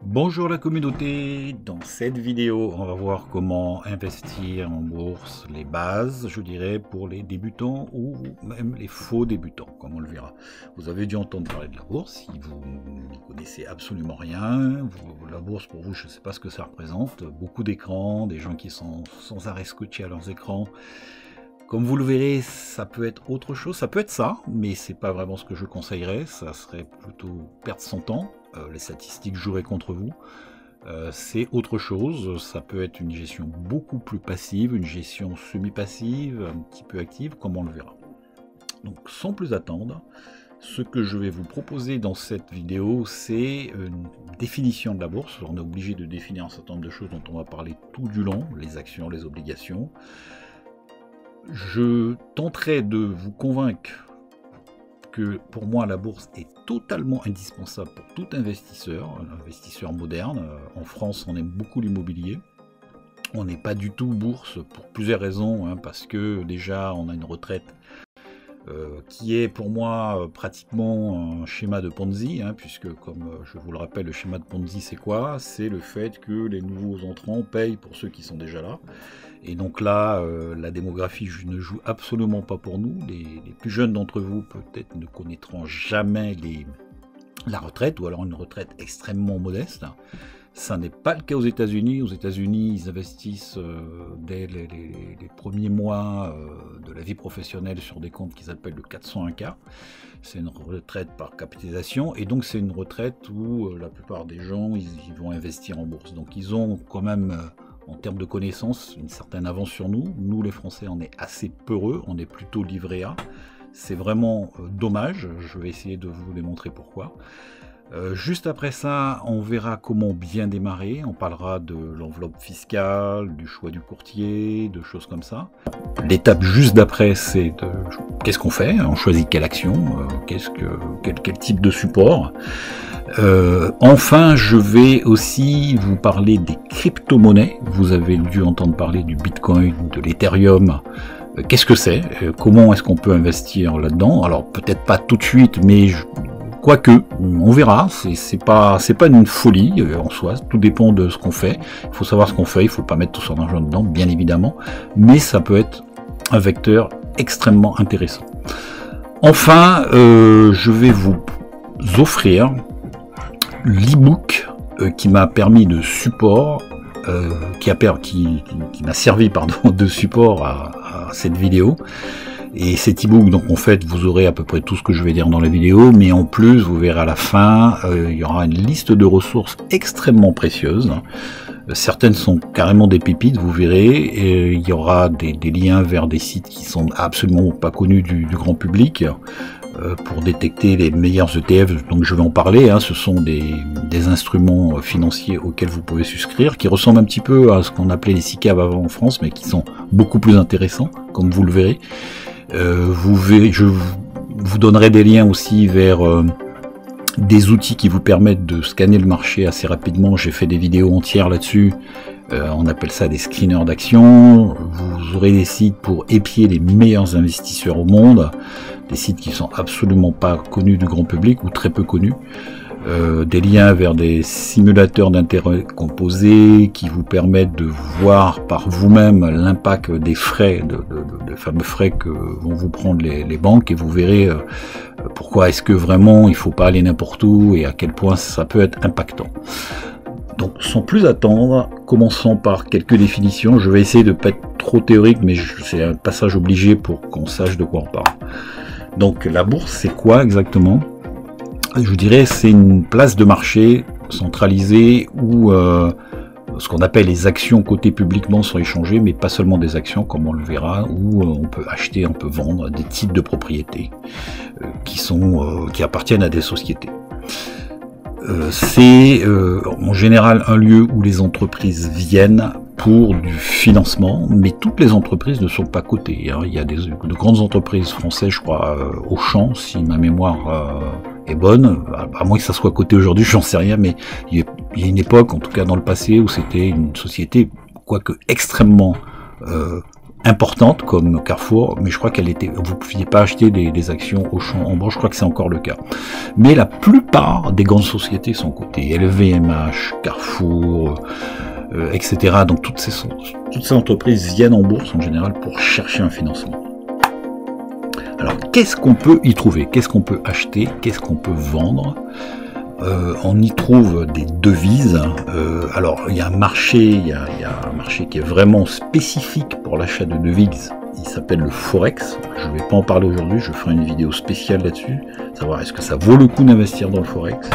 Bonjour la communauté, dans cette vidéo on va voir comment investir en bourse, les bases je dirais pour les débutants ou même les faux débutants comme on le verra. Vous avez dû entendre parler de la bourse, si vous n'y connaissez absolument rien, la bourse pour vous je ne sais pas ce que ça représente, beaucoup d'écrans, des gens qui sont sans arrêt scotchés à leurs écrans. Comme vous le verrez, ça peut être autre chose, ça peut être ça, mais c'est pas vraiment ce que je conseillerais, ça serait plutôt perdre son temps, les statistiques joueraient contre vous. C'est autre chose, ça peut être une gestion beaucoup plus passive, une gestion semi-passive, un petit peu active, comme on le verra. Donc sans plus attendre, ce que je vais vous proposer dans cette vidéo, c'est une définition de la bourse. On est obligé de définir un certain nombre de choses dont on va parler tout du long, les actions, les obligations. Je tenterai de vous convaincre que pour moi la bourse est totalement indispensable pour tout investisseur, un investisseur moderne. En France on aime beaucoup l'immobilier. On n'est pas du tout bourse pour plusieurs raisons, parce que déjà on a une retraite qui est pour moi pratiquement un schéma de Ponzi, puisque comme je vous le rappelle, le schéma de Ponzi c'est quoi? C'est le fait que les nouveaux entrants payent pour ceux qui sont déjà là. Et donc là, la démographie ne joue absolument pas pour nous. Les plus jeunes d'entre vous peut-être ne connaîtront jamais la retraite, ou alors une retraite extrêmement modeste. Ça n'est pas le cas aux États-Unis. Aux États-Unis, ils investissent dès les premiers mois de la vie professionnelle sur des comptes qu'ils appellent le 401K. C'est une retraite par capitalisation, et donc c'est une retraite où la plupart des gens ils vont investir en bourse. Donc ils ont quand même, en termes de connaissances, une certaine avance sur nous. Nous les Français, on est assez peureux, on est plutôt livré à. C'est vraiment dommage, je vais essayer de vous démontrer pourquoi. Juste après ça, on verra comment bien démarrer, on parlera de l'enveloppe fiscale, du choix du courtier, de choses comme ça. L'étape juste d'après, c'est qu'est-ce qu'on fait? On choisit quelle action, quel type de support. Enfin, je vais aussi vous parler des crypto-monnaies. Vous avez dû entendre parler du Bitcoin, de l'Ethereum. Qu'est-ce que c'est? Comment est-ce qu'on peut investir là-dedans? Alors peut-être pas tout de suite, mais quoique, on verra, c'est pas une folie en soi, tout dépend de ce qu'on fait. Il faut savoir ce qu'on fait, il faut pas mettre tout son argent dedans, bien évidemment, mais ça peut être un vecteur extrêmement intéressant. Enfin, je vais vous offrir l'e-book qui m'a permis de support, qui m'a servi de support à cette vidéo. Et cet e-book, donc en fait, vous aurez à peu près tout ce que je vais dire dans la vidéo, mais en plus, vous verrez à la fin, il y aura une liste de ressources extrêmement précieuses. Certaines sont carrément des pépites, vous verrez, et il y aura des liens vers des sites qui sont absolument pas connus du grand public, pour détecter les meilleurs ETF, donc je vais en parler, ce sont des instruments financiers auxquels vous pouvez souscrire, qui ressemblent un petit peu à ce qu'on appelait les SICAV avant en France, mais qui sont beaucoup plus intéressants, comme vous le verrez. Je vous donnerai des liens aussi vers des outils qui vous permettent de scanner le marché assez rapidement. J'ai fait des vidéos entières là-dessus. On appelle ça des screeners d'actions. Vous aurez des sites pour épier les meilleurs investisseurs au monde, des sites qui sont absolument pas connus du grand public ou très peu connus. Des liens vers des simulateurs d'intérêt composés qui vous permettent de voir par vous-même l'impact des frais, des fameux frais que vont vous prendre les banques, et vous verrez pourquoi est-ce que vraiment il faut pas aller n'importe où et à quel point ça peut être impactant. Donc sans plus attendre, commençons par quelques définitions. Je vais essayer de ne pas être trop théorique, mais c'est un passage obligé pour qu'on sache de quoi on parle. Donc la bourse, c'est quoi exactement? Je dirais c'est une place de marché centralisée où ce qu'on appelle les actions cotées publiquement sont échangées, mais pas seulement des actions comme on le verra, où on peut acheter, on peut vendre des titres de propriété qui appartiennent à des sociétés. C'est en général un lieu où les entreprises viennent pour du financement, mais toutes les entreprises ne sont pas cotées. Il y a de grandes entreprises françaises, je crois, Auchan, si ma mémoire est bonne, à moins que ça soit coté aujourd'hui, j'en sais rien, mais il y a une époque, en tout cas dans le passé, où c'était une société, quoique extrêmement importantes comme Carrefour, mais je crois qu'elle était, vous ne pouviez pas acheter des actions Auchan en bourse, je crois que c'est encore le cas. Mais la plupart des grandes sociétés sont cotées, LVMH, Carrefour, etc. Donc toutes ces entreprises viennent en bourse en général pour chercher un financement. Alors qu'est-ce qu'on peut y trouver? Qu'est-ce qu'on peut acheter? Qu'est-ce qu'on peut vendre? On y trouve des devises. Alors il y a un marché, un marché qui est vraiment spécifique pour l'achat de devises. Il s'appelle le Forex. Je ne vais pas en parler aujourd'hui, je ferai une vidéo spéciale là-dessus, savoir est-ce que ça vaut le coup d'investir dans le Forex.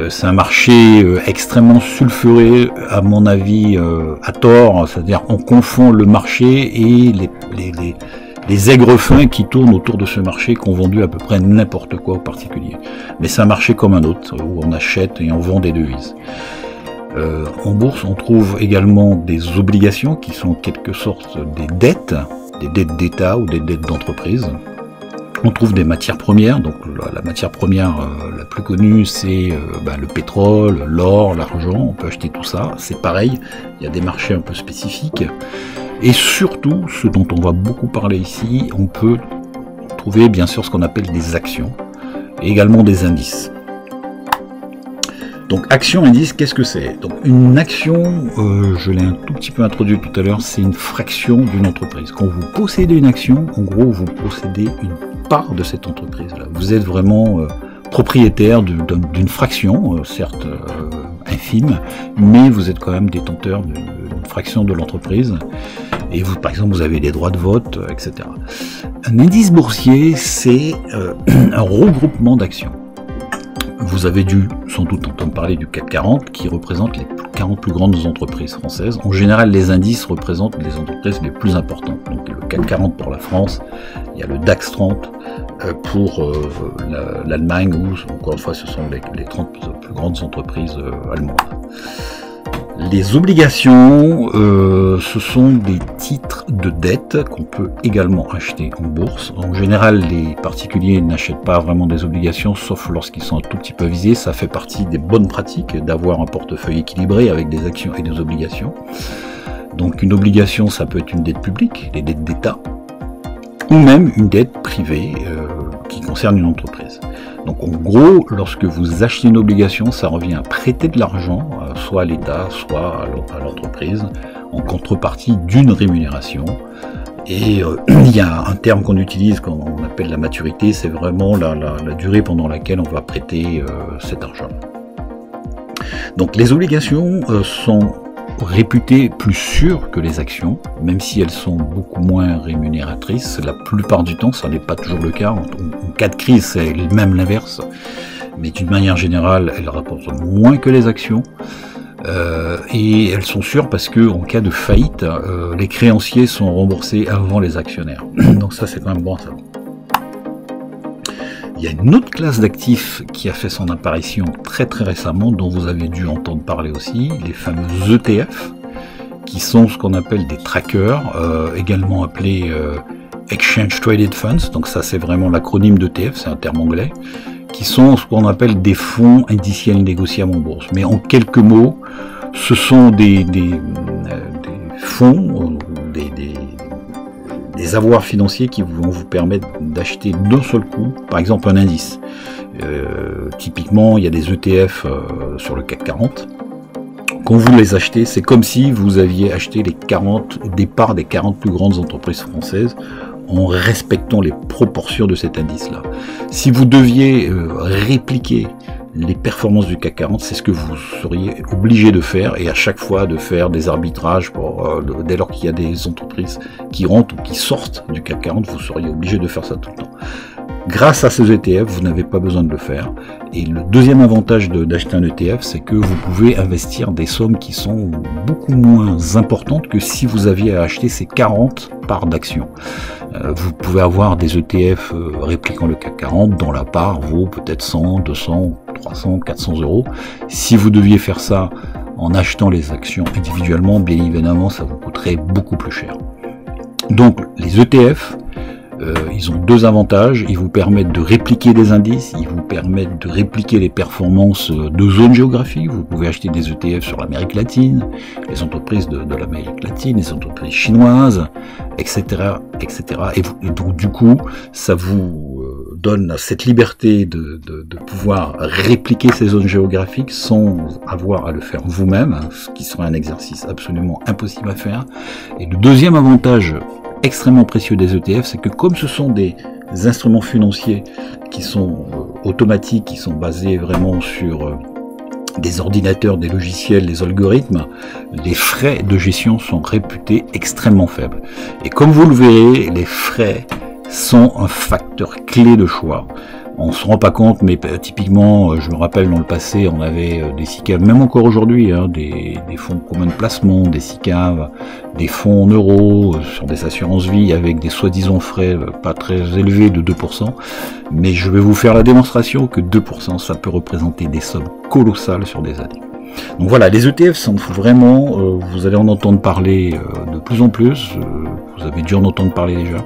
C'est un marché extrêmement sulfuré, à mon avis, à tort, c'est-à-dire on confond le marché et les aigrefins qui tournent autour de ce marché, qui ont vendu à peu près n'importe quoi au particulier. Mais c'est un marché comme un autre, où on achète et on vend des devises. En bourse, on trouve également des obligations, qui sont en quelque sorte des dettes d'État ou des dettes d'entreprise. On trouve des matières premières, donc la matière première la plus connue, c'est le pétrole, l'or, l'argent, on peut acheter tout ça, c'est pareil, il y a des marchés un peu spécifiques. Et surtout, ce dont on va beaucoup parler ici, on peut trouver bien sûr ce qu'on appelle des actions, et également des indices. Donc action, indice, qu'est-ce que c'est? Donc une action, je l'ai un tout petit peu introduit tout à l'heure, c'est une fraction d'une entreprise. Quand vous possédez une action, en gros, vous possédez une part de cette entreprise-là. Vous êtes vraiment propriétaire d'une fraction, certes infime, mais vous êtes quand même détenteur d'une fraction de l'entreprise. Et vous, par exemple, vous avez des droits de vote, etc. Un indice boursier, c'est un regroupement d'actions. Vous avez dû sans doute entendre parler du CAC 40 qui représente les 40 plus grandes entreprises françaises. En général, les indices représentent les entreprises les plus importantes. Donc le CAC 40 pour la France, il y a le DAX 30 pour l'Allemagne, où encore une fois ce sont les 30 plus grandes entreprises allemandes. Les obligations, ce sont des titres de dette qu'on peut également acheter en bourse. En général, les particuliers n'achètent pas vraiment des obligations, sauf lorsqu'ils sont un tout petit peu visés. Ça fait partie des bonnes pratiques d'avoir un portefeuille équilibré avec des actions et des obligations. Donc une obligation, ça peut être une dette publique, des dettes d'État, ou même une dette privée qui concerne une entreprise. Donc en gros, lorsque vous achetez une obligation, ça revient à prêter de l'argent, soit à l'État, soit à l'entreprise, en contrepartie d'une rémunération. Et il y a un terme qu'on utilise, qu'on appelle la maturité, c'est vraiment la durée pendant laquelle on va prêter cet argent. Donc les obligations sont réputées plus sûres que les actions, même si elles sont beaucoup moins rémunératrices. La plupart du temps, ça n'est pas toujours le cas. En cas de crise, c'est même l'inverse. Mais d'une manière générale, elles rapportent moins que les actions. Et elles sont sûres parce que en cas de faillite, les créanciers sont remboursés avant les actionnaires. Donc ça, c'est quand même bon à savoir. Il y a une autre classe d'actifs qui a fait son apparition très récemment, dont vous avez dû entendre parler aussi, les fameux ETF, qui sont ce qu'on appelle des trackers, également appelés Exchange Traded Funds, donc ça c'est vraiment l'acronyme d'ETF, c'est un terme anglais, qui sont ce qu'on appelle des fonds indiciels négociables en bourse. Mais en quelques mots, ce sont des fonds, des avoirs financiers qui vont vous permettre d'acheter d'un seul coup, par exemple un indice. Typiquement, il y a des ETF sur le CAC 40. Quand vous les achetez, c'est comme si vous aviez acheté des parts des 40 plus grandes entreprises françaises en respectant les proportions de cet indice-là. Si vous deviez répliquer les performances du CAC 40, c'est ce que vous seriez obligé de faire, et à chaque fois de faire des arbitrages dès lors qu'il y a des entreprises qui rentrent ou qui sortent du CAC 40, vous seriez obligé de faire ça tout le temps. Grâce à ces ETF, vous n'avez pas besoin de le faire. Et le deuxième avantage d'acheter un ETF, c'est que vous pouvez investir des sommes qui sont beaucoup moins importantes que si vous aviez à acheter ces 40 parts d'actions. Vous pouvez avoir des ETF répliquant le CAC 40 dont la part vaut peut-être 100, 200, 300, 400 euros. Si vous deviez faire ça en achetant les actions individuellement, bien évidemment, ça vous coûterait beaucoup plus cher. Donc les ETF, Ils ont deux avantages, ils vous permettent de répliquer des indices, ils vous permettent de répliquer les performances de zones géographiques. Vous pouvez acheter des ETF sur l'Amérique latine, les entreprises de l'Amérique latine, les entreprises chinoises, etc. etc. Et donc du coup, ça vous donne cette liberté de pouvoir répliquer ces zones géographiques sans avoir à le faire vous-même, ce qui serait un exercice absolument impossible à faire. Et le deuxième avantage extrêmement précieux des ETF, c'est que comme ce sont des instruments financiers qui sont automatiques, qui sont basés vraiment sur des ordinateurs, des logiciels, des algorithmes, les frais de gestion sont réputés extrêmement faibles. Et comme vous le verrez, les frais sont un facteur clé de choix. On se rend pas compte, mais typiquement, je me rappelle dans le passé, on avait des SICAV, même encore aujourd'hui, hein, des fonds communs de placement, des SICAV, des fonds en euros, sur des assurances vie avec des soi-disant frais pas très élevés de 2%. Mais je vais vous faire la démonstration que 2%, ça peut représenter des sommes colossales sur des années. Donc voilà, les ETF sont vraiment, vous allez en entendre parler de plus en plus, vous avez dû en entendre parler déjà.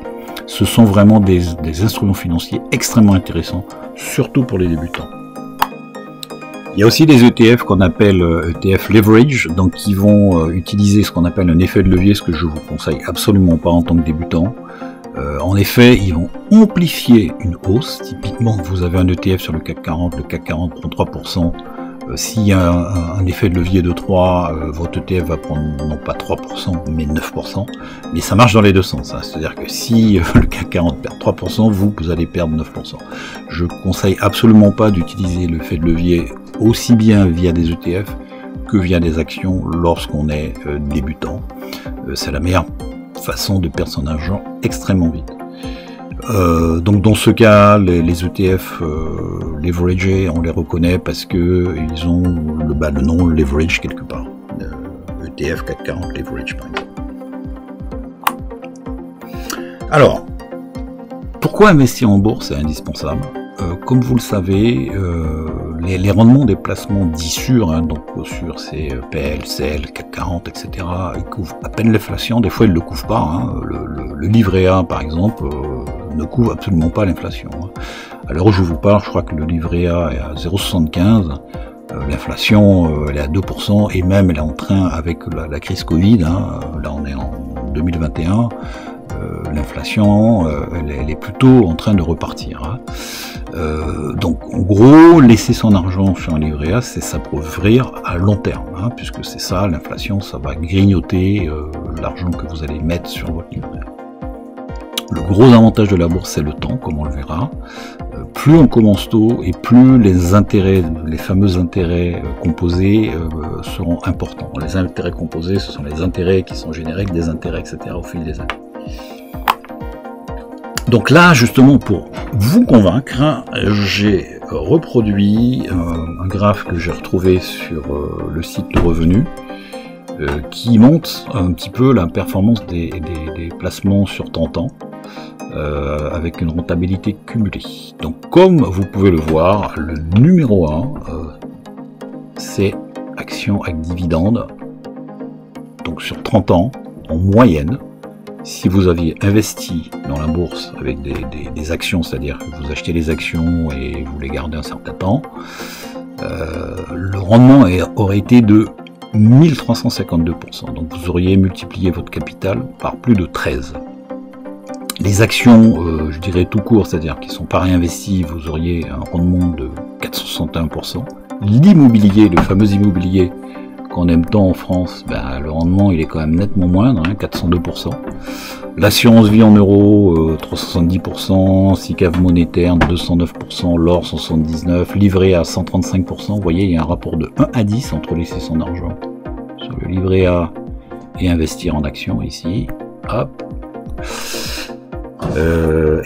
Ce sont vraiment des instruments financiers extrêmement intéressants, surtout pour les débutants. Il y a aussi des ETF qu'on appelle ETF leverage, donc qui vont utiliser ce qu'on appelle un effet de levier, ce que je vous conseille absolument pas en tant que débutant. En effet, ils vont amplifier une hausse. Typiquement, vous avez un ETF sur le CAC 40 prend 3%. S'il y a un effet de levier de 3, votre ETF va prendre non pas 3%, mais 9%. Mais ça marche dans les deux sens. Hein. C'est-à-dire que si le CAC 40 perd 3%, vous allez perdre 9%. Je conseille absolument pas d'utiliser l'effet de levier aussi bien via des ETF que via des actions lorsqu'on est débutant. C'est la meilleure façon de perdre son argent extrêmement vite. Donc dans ce cas, les ETF leveragés, on les reconnaît parce que ils ont le nom leverage quelque part. ETF CAC 40 leverage par exemple. Alors, pourquoi investir en bourse est indispensable? Comme vous le savez, les rendements des placements dits sûrs, hein, donc sur ces PLCL, CAC 40, etc., ils couvrent à peine l'inflation. Des fois, ils ne le couvrent pas. Hein. Le livret A, par exemple, ne couvre absolument pas l'inflation. Hein. À l'heure où je vous parle, je crois que le livret A est à 0,75. L'inflation, elle est à 2%, et même elle est en train, avec la crise Covid, hein, là on est en 2021, l'inflation, elle est plutôt en train de repartir. Hein. Donc en gros, laisser son argent sur un livret A, c'est s'appauvrir à long terme, hein, puisque c'est ça, l'inflation, ça va grignoter l'argent que vous allez mettre sur votre livret A. Le gros avantage de la bourse, c'est le temps, comme on le verra. Plus on commence tôt et plus les intérêts, les fameux intérêts composés seront importants. Les intérêts composés, ce sont les intérêts qui sont générés avec des intérêts, etc. au fil des années. Donc là, justement, pour vous convaincre, j'ai reproduit un graphe que j'ai retrouvé sur le site de Revenu, qui montre un petit peu la performance des placements sur 30 ans, avec une rentabilité cumulée. Donc comme vous pouvez le voir, le numéro 1, c'est action avec dividende. Donc sur 30 ans, en moyenne, si vous aviez investi dans la bourse avec des actions, c'est-à-dire que vous achetez les actions et vous les gardez un certain temps, le rendement aurait été de 1352%. Donc vous auriez multiplié votre capital par plus de 13. Les actions, je dirais tout court, c'est-à-dire qui ne sont pas réinvesties, vous auriez un rendement de 461%. L'immobilier, le fameux immobilier qu'on aime tant en France, ben, le rendement il est quand même nettement moindre, hein, 402%. L'assurance vie en euros, 370%, SICAV monétaire 209%, l'or 79%, livret A 135%. Vous voyez, il y a un rapport de 1 à 10 entre laisser son argent sur le livret A et investir en actions ici. Hop.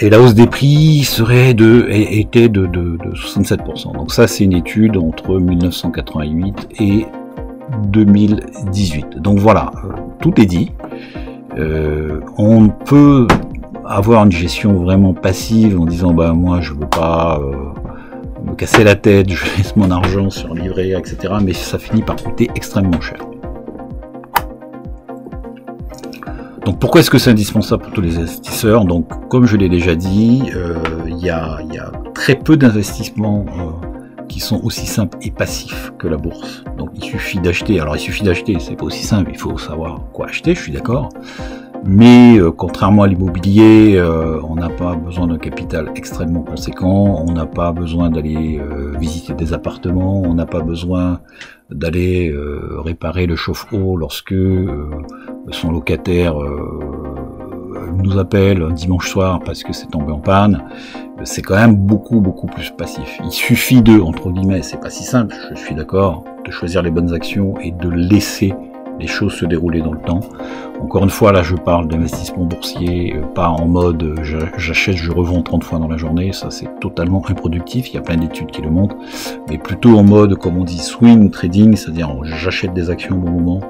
Et la hausse des prix était de 67%. Donc ça, c'est une étude entre 1988 et 2018. Donc voilà, tout est dit. On peut avoir une gestion vraiment passive en disant bah moi je veux pas me casser la tête, je laisse mon argent sur livret, etc. Mais ça finit par coûter extrêmement cher. Donc Donc pourquoi est-ce que c'est indispensable pour tous les investisseurs? Donc comme je l'ai déjà dit, il y a très peu d'investissements qui sont aussi simples et passifs que la bourse. Donc il suffit d'acheter. Alors il suffit d'acheter, c'est pas aussi simple, il faut savoir quoi acheter, je suis d'accord. Mais contrairement à l'immobilier, on n'a pas besoin d'un capital extrêmement conséquent, on n'a pas besoin d'aller visiter des appartements, on n'a pas besoin d'aller réparer le chauffe-eau lorsque son locataire nous appelle un dimanche soir parce que c'est tombé en panne. C'est quand même beaucoup plus passif. Il suffit de, entre guillemets, c'est pas si simple, je suis d'accord, de choisir les bonnes actions et de laisser les choses se dérouler dans le temps. Encore une fois, là je parle d'investissement boursier, pas en mode j'achète, je revends 30 fois dans la journée, ça c'est totalement improductif, il y a plein d'études qui le montrent, mais plutôt en mode, comme on dit, swing trading, c'est-à-dire j'achète des actions au bon moment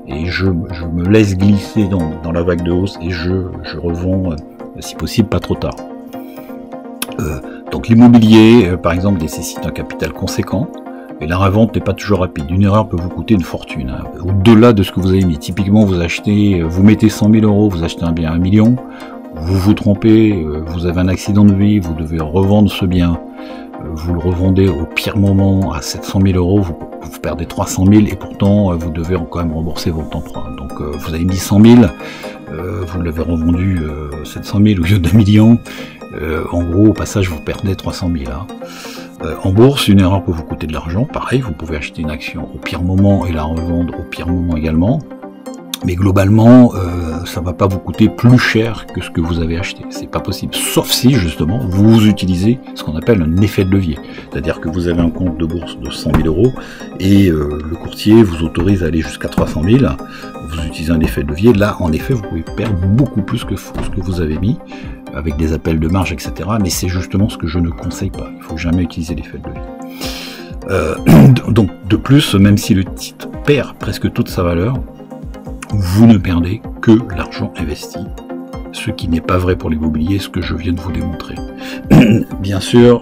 et je me laisse glisser dans la vague de hausse et je revends, si possible, pas trop tard. Donc l'immobilier, par exemple, nécessite un capital conséquent, et la revente n'est pas toujours rapide. Une erreur peut vous coûter une fortune, hein, au-delà de ce que vous avez mis. Typiquement, vous mettez 100 000 euros, vous achetez un bien à 1 million, vous vous trompez, vous avez un accident de vie, vous devez revendre ce bien, vous le revendez au pire moment à 700 000 euros, vous perdez 300 000 et pourtant vous devez quand même rembourser votre emprunt. Donc vous avez mis 100 000, vous l'avez revendu 700 000 au lieu d'1 million, en gros au passage vous perdez 300 000. Hein. En bourse, une erreur peut vous coûter de l'argent. Pareil, vous pouvez acheter une action au pire moment et la revendre au pire moment également. Mais globalement, ça ne va pas vous coûter plus cher que ce que vous avez acheté. C'est pas possible. Sauf si, justement, vous utilisez ce qu'on appelle un effet de levier. C'est-à-dire que vous avez un compte de bourse de 100 000 euros et le courtier vous autorise à aller jusqu'à 300 000. Vous utilisez un effet de levier. Là, en effet, vous pouvez perdre beaucoup plus que ce que vous avez mis, avec des appels de marge, etc. Mais c'est justement ce que je ne conseille pas. Il ne faut jamais utiliser l'effet de levier. Donc, de plus, même si le titre perd presque toute sa valeur, vous ne perdez que l'argent investi, ce qui n'est pas vrai pour l'immobilier, ce que je viens de vous démontrer. Bien sûr,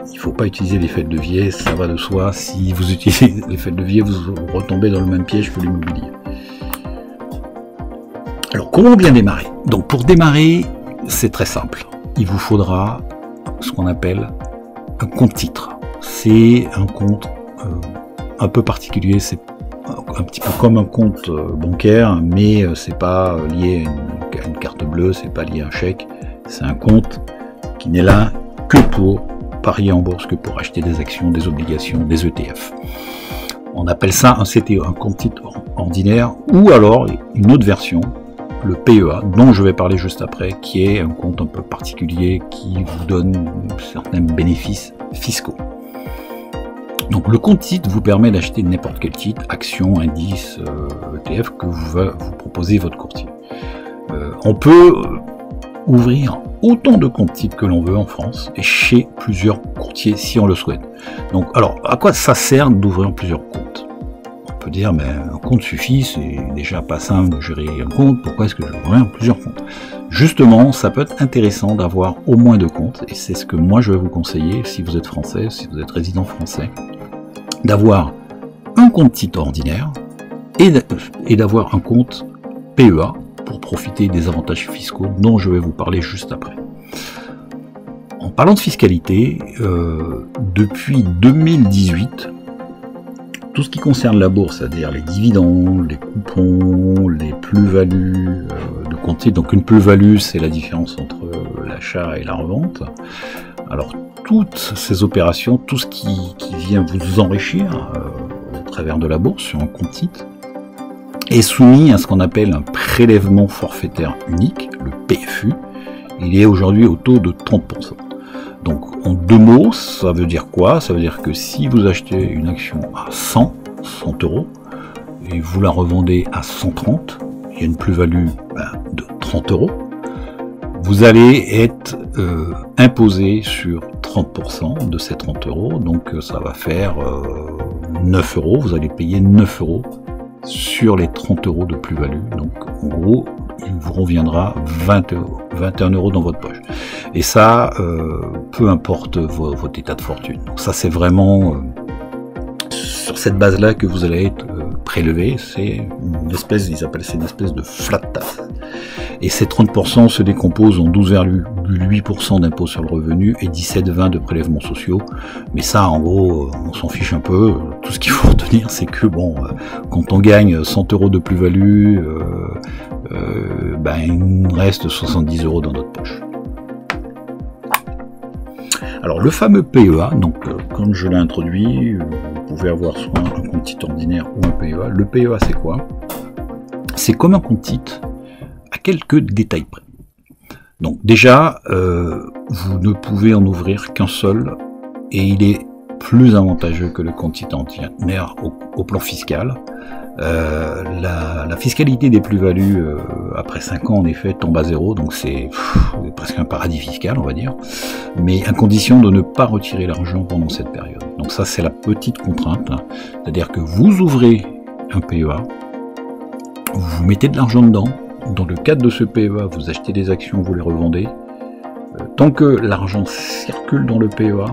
il ne faut pas utiliser l'effet de levier, ça va de soi. Si vous utilisez l'effet de levier, vous retombez dans le même piège que l'immobilier. Alors, comment bien démarrer? Donc, pour démarrer, c'est très simple. Il vous faudra ce qu'on appelle un compte titre. C'est un compte un peu particulier, c'est un petit peu comme un compte bancaire, mais c'est pas lié à une carte bleue, c'est pas lié à un chèque. C'est un compte qui n'est là que pour parier en bourse, que pour acheter des actions, des obligations, des ETF. On appelle ça un CTE, un compte titre ordinaire, ou alors une autre version, le PEA, dont je vais parler juste après, qui est un compte un peu particulier qui vous donne certains bénéfices fiscaux. Donc le compte titre vous permet d'acheter n'importe quel titre, action, indice, ETF que vous proposez votre courtier. On peut ouvrir autant de comptes titres que l'on veut en France et chez plusieurs courtiers si on le souhaite. Donc alors à quoi ça sert d'ouvrir plusieurs comptes? On peut dire mais un compte suffit, c'est déjà pas simple de gérer un compte, pourquoi est-ce que je vais ouvrir plusieurs comptes? Justement, ça peut être intéressant d'avoir au moins 2 comptes, et c'est ce que moi je vais vous conseiller si vous êtes français, si vous êtes résident français, d'avoir un compte titre ordinaire et d'avoir un compte PEA pour profiter des avantages fiscaux dont je vais vous parler juste après. En parlant de fiscalité, depuis 2018, tout ce qui concerne la bourse, c'est-à-dire les dividendes, les coupons, les plus-values de compte titre, donc une plus-value c'est la différence entre l'achat et la revente. Alors toutes ces opérations, tout ce qui vient vous enrichir au travers de la bourse sur un compte titre, est soumis à ce qu'on appelle un prélèvement forfaitaire unique, le PFU. Il est aujourd'hui au taux de 30%. Donc en 2 mots, ça veut dire quoi? Ça veut dire que si vous achetez une action à 100 euros et vous la revendez à 130, il y a une plus-value de 30 euros, vous allez être imposé sur 30% de ces 30 euros, donc ça va faire 9 euros, vous allez payer 9 euros sur les 30 euros de plus-value, donc en gros il vous reviendra 21 euros dans votre poche. Et ça, peu importe votre état de fortune. Donc ça c'est vraiment sur cette base-là que vous allez être prélevé. C'est une espèce, ils appellent ça une espèce de flat tax. Et ces 30% se décomposent en 12,8% d'impôt sur le revenu et 17,20% de prélèvements sociaux. Mais ça, en gros, on s'en fiche un peu. Tout ce qu'il faut retenir, c'est que bon, quand on gagne 100 € de plus-value, ben, il reste 70 € dans notre poche. Alors le fameux PEA, donc comme je l'ai introduit, vous pouvez avoir soit un compte titre ordinaire ou un PEA. Le PEA, c'est quoi? C'est comme un compte titre à quelques détails près. Donc déjà, vous ne pouvez en ouvrir qu'un seul et il est plus avantageux que le compte titre ordinaire au plan fiscal. La fiscalité des plus-values après 5 ans en effet tombe à 0, donc c'est presque un paradis fiscal on va dire, mais à condition de ne pas retirer l'argent pendant cette période. Donc ça c'est la petite contrainte, hein. C'est-à-dire que vous ouvrez un PEA, vous mettez de l'argent dedans, dans le cadre de ce PEA vous achetez des actions, vous les revendez, tant que l'argent circule dans le PEA,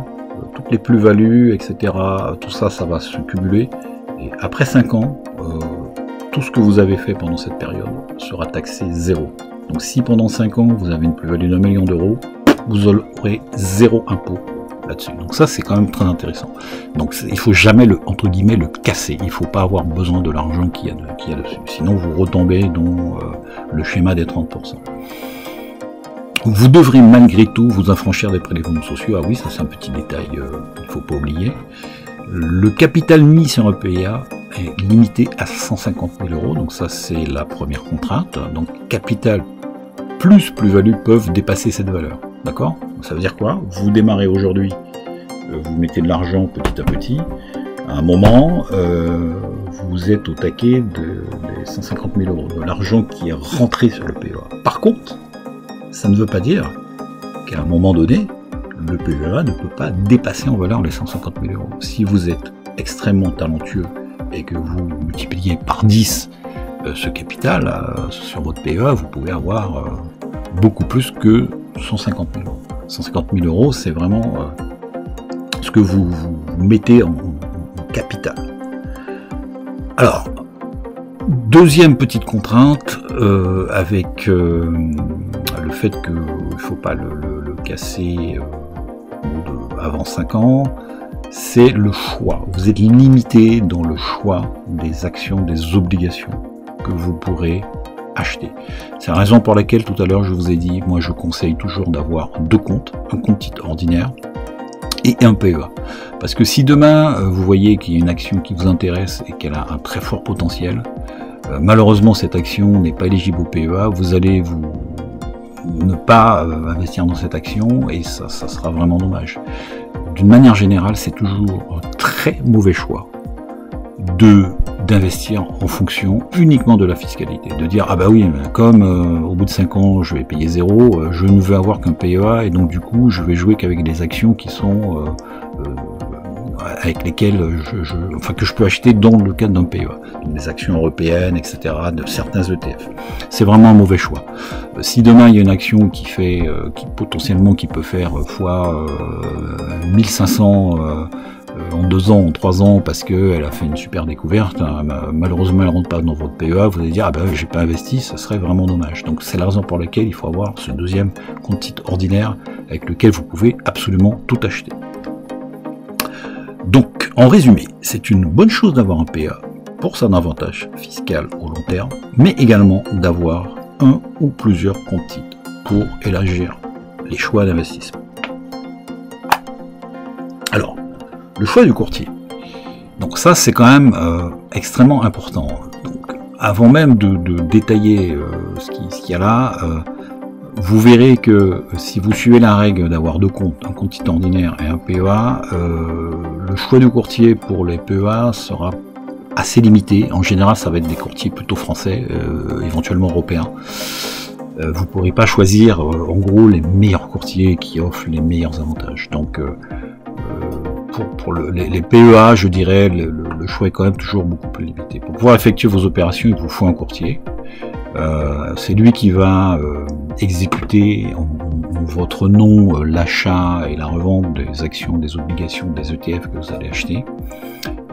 toutes les plus-values, etc., tout ça, ça va se cumuler. Et après 5 ans, tout ce que vous avez fait pendant cette période sera taxé 0. Donc si pendant 5 ans, vous avez une plus-value d'1 million d'euros, vous aurez 0 impôt là-dessus. Donc ça, c'est quand même très intéressant. Donc il faut jamais, entre guillemets, le casser. Il ne faut pas avoir besoin de l'argent qu'il y a dessus. Sinon, vous retombez dans le schéma des 30%. Vous devrez malgré tout vous affranchir des prélèvements sociaux. Ah oui, ça c'est un petit détail qu'il ne faut pas oublier. Le capital mis sur un PEA est limité à 150 000 €, donc ça c'est la première contrainte. Donc capital plus plus-value peuvent dépasser cette valeur. D'accord? Ça veut dire quoi? Vous démarrez aujourd'hui, vous mettez de l'argent petit à petit. À un moment, vous êtes au taquet des 150 000 €, de l'argent qui est rentré sur le PEA. Par contre, ça ne veut pas dire qu'à un moment donné, le PEA ne peut pas dépasser en valeur les 150 000 €. Si vous êtes extrêmement talentueux et que vous multipliez par 10 ce capital sur votre PEA, vous pouvez avoir beaucoup plus que 150 000 €. 150 000 €, c'est vraiment ce que vous mettez en capital. Alors, deuxième petite contrainte, avec le fait qu'il ne faut pas le casser avant 5 ans, c'est le choix. Vous êtes limité dans le choix des actions, des obligations que vous pourrez acheter. C'est la raison pour laquelle tout à l'heure je vous ai dit, moi je conseille toujours d'avoir 2 comptes, un compte titre ordinaire et un PEA. Parce que si demain vous voyez qu'il y a une action qui vous intéresse et qu'elle a un très fort potentiel, malheureusement cette action n'est pas éligible au PEA, vous allez ne pas investir dans cette action et ça sera vraiment dommage. D'une manière générale, c'est toujours un très mauvais choix d'investir en fonction uniquement de la fiscalité, de dire ah bah oui, comme au bout de 5 ans je vais payer 0, je ne veux avoir qu'un PEA et donc du coup je vais jouer qu'avec des actions qui sont avec lesquelles que je peux acheter dans le cadre d'un PEA, donc des actions européennes, etc., de certains ETF. C'est vraiment un mauvais choix. Si demain il y a une action qui fait, qui peut faire fois 1500 en 2 ans, en 3 ans, parce qu'elle a fait une super découverte, hein, malheureusement elle ne rentre pas dans votre PEA, vous allez dire ah ben j'ai pas investi, ça serait vraiment dommage. Donc c'est la raison pour laquelle il faut avoir ce deuxième compte titre ordinaire avec lequel vous pouvez absolument tout acheter. Donc, en résumé, c'est une bonne chose d'avoir un PEA pour son avantage fiscal au long terme, mais également d'avoir un ou plusieurs comptes titres pour élargir les choix d'investissement. Alors, le choix du courtier. Donc ça, c'est quand même extrêmement important. Donc, avant même de détailler ce qu'il y a là, vous verrez que si vous suivez la règle d'avoir 2 comptes, un compte titre ordinaire et un PEA, le choix du courtier pour les PEA sera assez limité. En général, ça va être des courtiers plutôt français, éventuellement européens. Vous ne pourrez pas choisir en gros les meilleurs courtiers qui offrent les meilleurs avantages. Donc pour les PEA, je dirais, le choix est quand même toujours beaucoup plus limité. Pour pouvoir effectuer vos opérations, il vous faut un courtier. C'est lui qui va exécuter en votre nom l'achat et la revente des actions, des obligations, des ETF que vous allez acheter.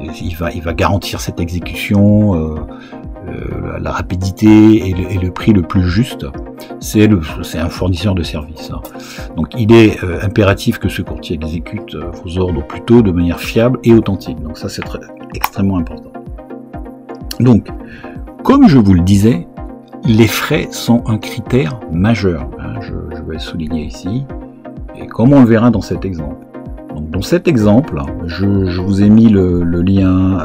Il va garantir cette exécution, la rapidité et le prix le plus juste. C'est un fournisseur de services. Hein. Donc il est impératif que ce courtier exécute vos ordres au plus tôt de manière fiable et authentique. Donc ça c'est extrêmement important. Donc, comme je vous le disais, les frais sont un critère majeur. Hein, je vais le souligner ici. Et comme on le verra dans cet exemple. Donc, dans cet exemple, je vous ai mis le lien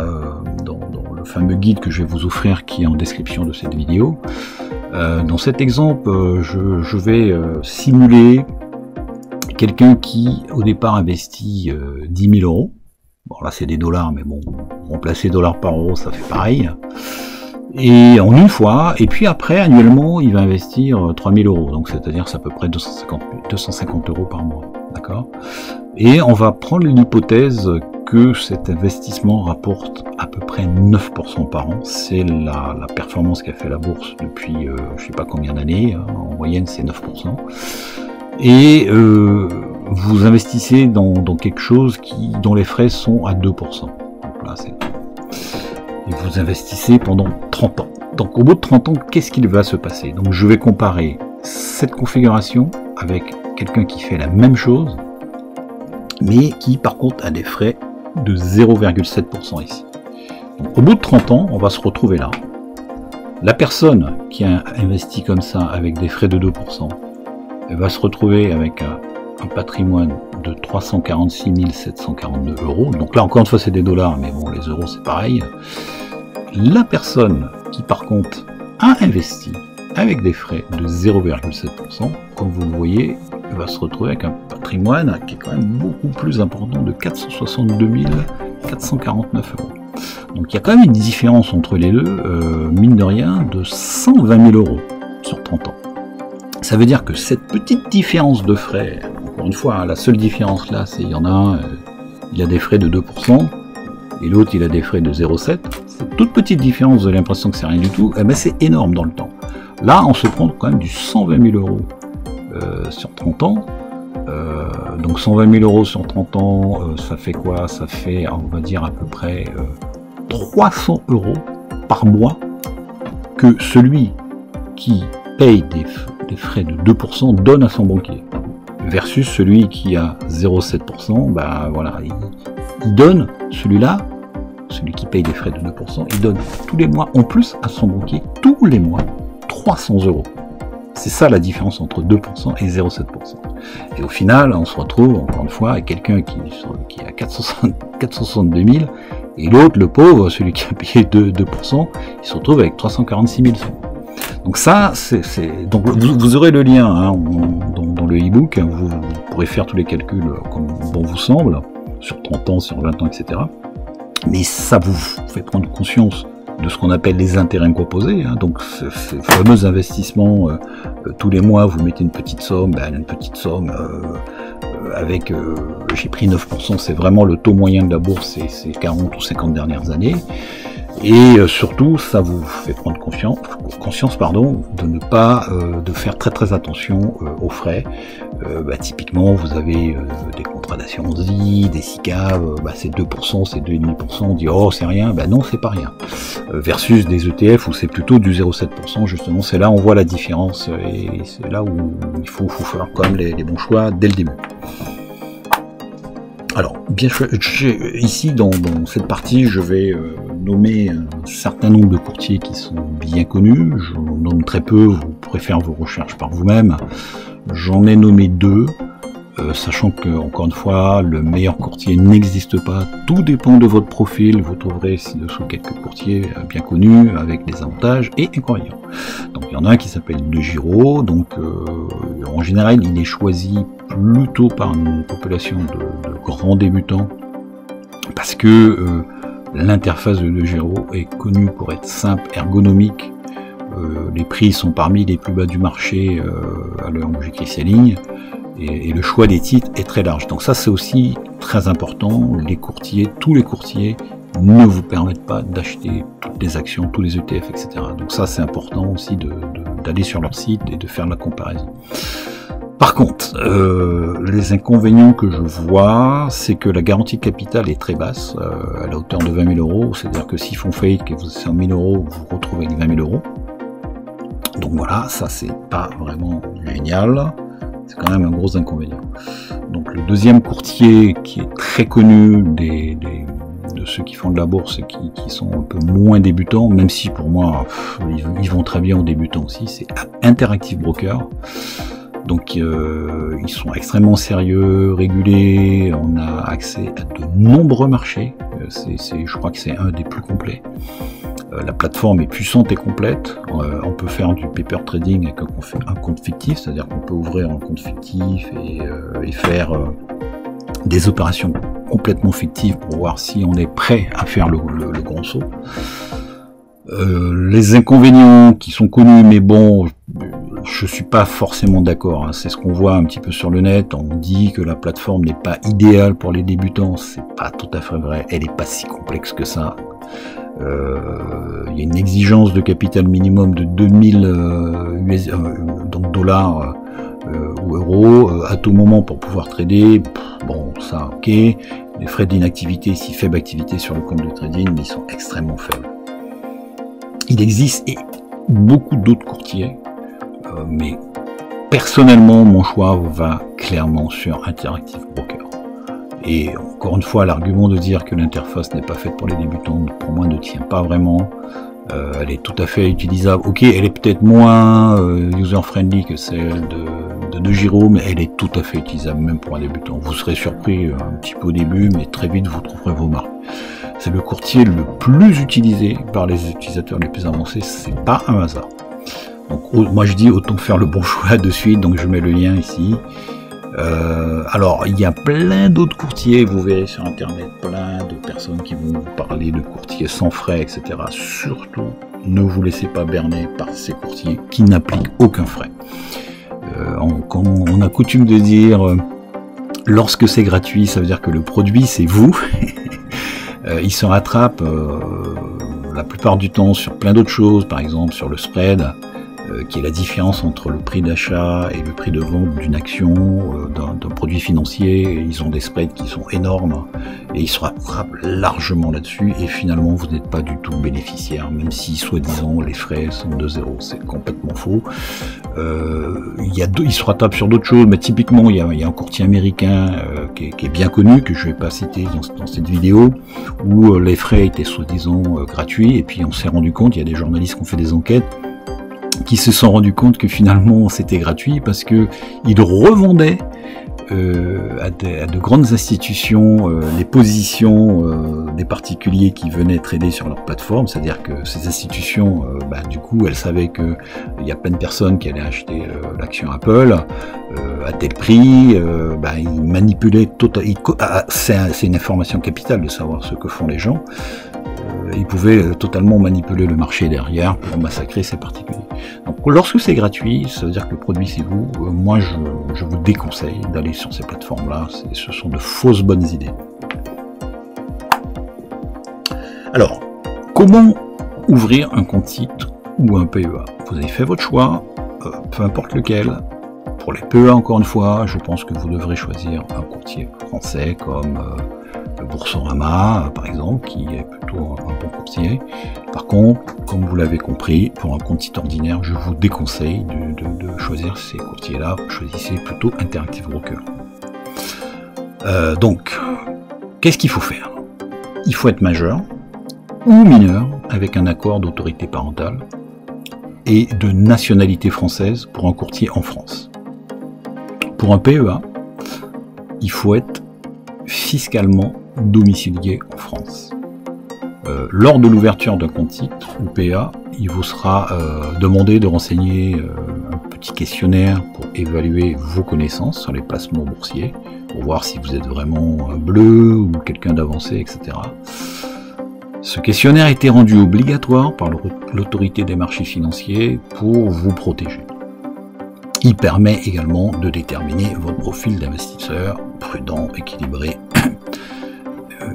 dans le fameux guide que je vais vous offrir qui est en description de cette vidéo. Dans cet exemple, je vais simuler quelqu'un qui, au départ, investit 10 000 euros. Bon, là, c'est des dollars, mais bon, remplacer dollars par euros, ça fait pareil. Et en une fois, et puis après, annuellement, il va investir 3 000 euros. Donc, c'est-à-dire, c'est à peu près 250 euros par mois. D'accord ? Et on va prendre l'hypothèse que cet investissement rapporte à peu près 9% par an. C'est la performance qu'a fait la bourse depuis je ne sais pas combien d'années. En moyenne, c'est 9%. Et vous investissez dans quelque chose dont les frais sont à 2%. Donc là, et vous investissez pendant 30 ans. Donc au bout de 30 ans, qu'est-ce qu'il va se passer? Donc je vais comparer cette configuration avec quelqu'un qui fait la même chose, mais qui par contre a des frais de 0,7% ici. Donc, au bout de 30 ans, on va se retrouver là. La personne qui a investi comme ça avec des frais de 2%, elle va se retrouver avec un patrimoine de 346 742 euros. Donc là, encore une fois, c'est des dollars, mais bon, les euros, c'est pareil. La personne qui, par contre, a investi avec des frais de 0,7%, comme vous le voyez, elle va se retrouver avec un patrimoine qui est quand même beaucoup plus important de 462 449 euros. Donc il y a quand même une différence entre les deux, mine de rien, de 120 000 euros sur 30 ans. Ça veut dire que cette petite différence de frais, encore une fois, hein, la seule différence là, c'est il y en a un, il a des frais de 2%, et l'autre il a des frais de 0,7%. Cette toute petite différence, vous avez l'impression que c'est rien du tout, eh ben, c'est énorme dans le temps. Là, on se prend quand même du 120 000 euros sur 30 ans. Donc 120 000 euros sur 30 ans, ça fait quoi? Ça fait, on va dire, à peu près 300 euros par mois que celui qui paye des frais de 2% donne à son banquier. Versus celui qui a 0,7%, bah voilà, il donne, celui-là, celui qui paye des frais de 2%, il donne tous les mois en plus à son banquier, tous les mois, 300 euros. C'est ça la différence entre 2% et 0,7%. Et au final, on se retrouve, encore une fois, avec quelqu'un qui a 462 000, et l'autre, le pauvre, celui qui a payé 2%, il se retrouve avec 346 000 euros. Donc ça, donc vous aurez le lien hein, dans le e-book, vous pourrez faire tous les calculs comme bon vous semble, sur 30 ans, sur 20 ans, etc. Mais ça vous fait prendre conscience de ce qu'on appelle les intérêts composés, hein, donc ce fameux investissement, tous les mois vous mettez une petite somme, avec, j'ai pris 9%, c'est vraiment le taux moyen de la bourse ces 40 ou 50 dernières années, et surtout ça vous fait prendre conscience de ne pas, de faire très attention aux frais. Typiquement vous avez des contrats d'assurance vie, des SICAV, c'est 2%, c'est 2,5%, on dit oh c'est rien, non c'est pas rien. Versus des ETF où c'est plutôt du 0,7%, justement c'est là où on voit la différence, et c'est là où il faut faire quand même les bons choix dès le début. Alors, bien sûr, ici dans cette partie, je vais nommer un certain nombre de courtiers qui sont bien connus. Je nomme très peu, vous pourrez faire vos recherches par vous-même. J'en ai nommé 2, sachant que, encore une fois, le meilleur courtier n'existe pas. Tout dépend de votre profil. Vous trouverez ci-dessous quelques courtiers bien connus, avec des avantages et inconvénients. Donc, il y en a un qui s'appelle DeGiro. Donc, en général, il est choisi plutôt par une population de grands débutants, parce que l'interface de DeGiro est connue pour être simple, ergonomique. Les prix sont parmi les plus bas du marché à l'heure où j'écris ces lignes, et le choix des titres est très large. Donc ça c'est aussi très important, les courtiers, tous les courtiers ne vous permettent pas d'acheter toutes les actions, tous les ETF, etc. Donc ça c'est important aussi d'aller sur leur site et de faire la comparaison. Par contre, les inconvénients que je vois, c'est que la garantie de capital est très basse, à la hauteur de 20 000 euros, c'est-à-dire que s'ils font faillite et que vous avez 100 000 euros, vous vous retrouvez avec 20 000 euros. Donc voilà, ça c'est pas vraiment génial, c'est quand même un gros inconvénient. Donc le deuxième courtier qui est très connu de ceux qui font de la bourse et qui sont un peu moins débutants, même si pour moi ils vont très bien aux débutants aussi, c'est Interactive Brokers. Donc ils sont extrêmement sérieux, régulés, on a accès à de nombreux marchés, je crois que c'est un des plus complets. La plateforme est puissante et complète, on peut faire du paper trading avec un compte fictif, c'est-à-dire qu'on peut ouvrir un compte fictif et faire des opérations complètement fictives pour voir si on est prêt à faire le grand saut. Les inconvénients qui sont connus, mais bon, je suis pas forcément d'accord, hein. C'est ce qu'on voit un petit peu sur le net, on dit que la plateforme n'est pas idéale pour les débutants, c'est pas tout à fait vrai, elle est pas si complexe que ça. Il y a une exigence de capital minimum de 2000 donc dollars ou euros à tout moment pour pouvoir trader. Bon, ça ok, les frais d'inactivité, si faible activité sur le compte de trading, mais ils sont extrêmement faibles. Il existe beaucoup d'autres courtiers, mais personnellement mon choix va clairement sur Interactive Brokers. Et encore une fois, l'argument de dire que l'interface n'est pas faite pour les débutants, pour moi, ne tient pas vraiment. Elle est tout à fait utilisable. Ok, elle est peut-être moins user-friendly que celle de Giro, mais elle est tout à fait utilisable, même pour un débutant. Vous serez surpris un petit peu au début, mais très vite, vous trouverez vos marques. C'est le courtier le plus utilisé par les utilisateurs les plus avancés, c'est pas un hasard. Donc, moi, je dis autant faire le bon choix de suite, donc je mets le lien ici. Alors, il y a plein d'autres courtiers, vous verrez sur internet, plein de personnes qui vont vous parler de courtiers sans frais, etc. Surtout, ne vous laissez pas berner par ces courtiers qui n'appliquent aucun frais. Comme on a coutume de dire, lorsque c'est gratuit, ça veut dire que le produit, c'est vous. Ils se rattrapent la plupart du temps sur plein d'autres choses, par exemple sur le spread, qui est la différence entre le prix d'achat et le prix de vente d'une action, d'un produit financier. Ils ont des spreads qui sont énormes et ils se rattrapent largement là-dessus et finalement vous n'êtes pas du tout bénéficiaire, même si soi-disant les frais sont de zéro, c'est complètement faux. Ils se rattrapent sur d'autres choses, mais typiquement il y a un courtier américain qui est bien connu, que je ne vais pas citer dans cette vidéo, où les frais étaient soi-disant gratuits, et puis on s'est rendu compte, il y a des journalistes qui ont fait des enquêtes, qui se sont rendus compte que finalement c'était gratuit parce que ils revendaient à de grandes institutions les positions des particuliers qui venaient trader sur leur plateforme, c'est-à-dire que ces institutions, du coup, elles savaient que il y a plein de personnes qui allaient acheter l'action Apple à tel prix, ils manipulaient c'est une information capitale de savoir ce que font les gens. Ils pouvaient totalement manipuler le marché derrière pour massacrer ces particuliers. Donc lorsque c'est gratuit, ça veut dire que le produit c'est vous. Moi je vous déconseille d'aller sur ces plateformes-là, ce sont de fausses bonnes idées. Alors, comment ouvrir un compte titre ou un PEA? Vous avez fait votre choix, peu importe lequel. Pour les PEA, encore une fois, je pense que vous devrez choisir un courtier français comme Boursorama, par exemple, qui est plutôt un bon courtier. Par contre, comme vous l'avez compris, pour un compte titre ordinaire, je vous déconseille de choisir ces courtiers-là. Choisissez plutôt Interactive Brokers. Donc, qu'est-ce qu'il faut faire? Il faut être majeur ou mineur avec un accord d'autorité parentale et de nationalité française pour un courtier en France. Pour un PEA, il faut être fiscalement domicilié en France. Lors de l'ouverture d'un compte titre ou PEA, il vous sera demandé de renseigner un petit questionnaire pour évaluer vos connaissances sur les placements boursiers, pour voir si vous êtes vraiment bleu ou quelqu'un d'avancé, etc. Ce questionnaire a été rendu obligatoire par l'autorité des marchés financiers pour vous protéger. Il permet également de déterminer votre profil d'investisseur prudent, équilibré,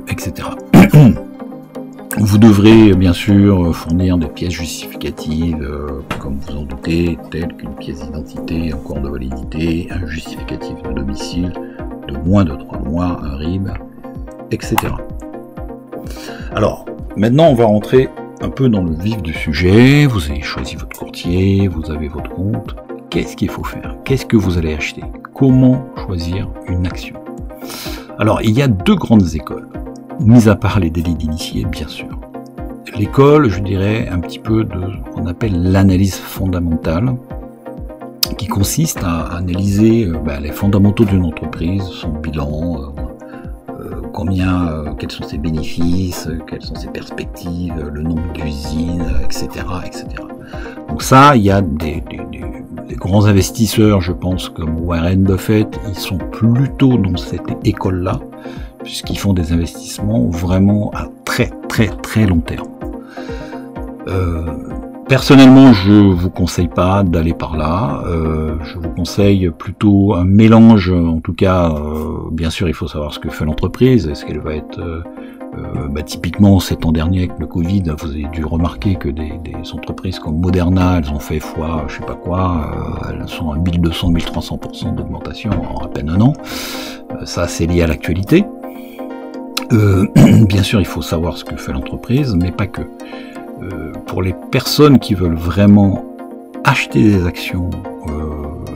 etc. Vous devrez bien sûr fournir des pièces justificatives, comme vous en doutez, telles qu'une pièce d'identité en cours de validité, un justificatif de domicile de moins de 3 mois, un RIB, etc. Alors, maintenant on va rentrer un peu dans le vif du sujet, vous avez choisi votre courtier, vous avez votre compte, qu'est-ce qu'il faut faire? Qu'est-ce que vous allez acheter? Comment choisir une action? Alors, il y a deux grandes écoles, mis à part les délits d'initié, bien sûr. L'école, je dirais, un petit peu de ce qu'on appelle l'analyse fondamentale, qui consiste à analyser les fondamentaux d'une entreprise, son bilan, quels sont ses bénéfices, quelles sont ses perspectives, le nombre d'usines, etc., etc. Donc ça, il y a des grands investisseurs, je pense, comme Warren Buffett, ils sont plutôt dans cette école-là, puisqu'ils font des investissements vraiment à très très très long terme. Personnellement, je vous conseille pas d'aller par là. Je vous conseille plutôt un mélange. En tout cas, bien sûr, il faut savoir ce que fait l'entreprise. Est-ce qu'elle va être typiquement ces temps derniers avec le Covid, vous avez dû remarquer que des entreprises comme Moderna, elles ont fait fois, je sais pas quoi, elles sont à 1200-1300% d'augmentation en à peine un an. Ça, c'est lié à l'actualité. Bien sûr, il faut savoir ce que fait l'entreprise, mais pas que. Pour les personnes qui veulent vraiment acheter des actions,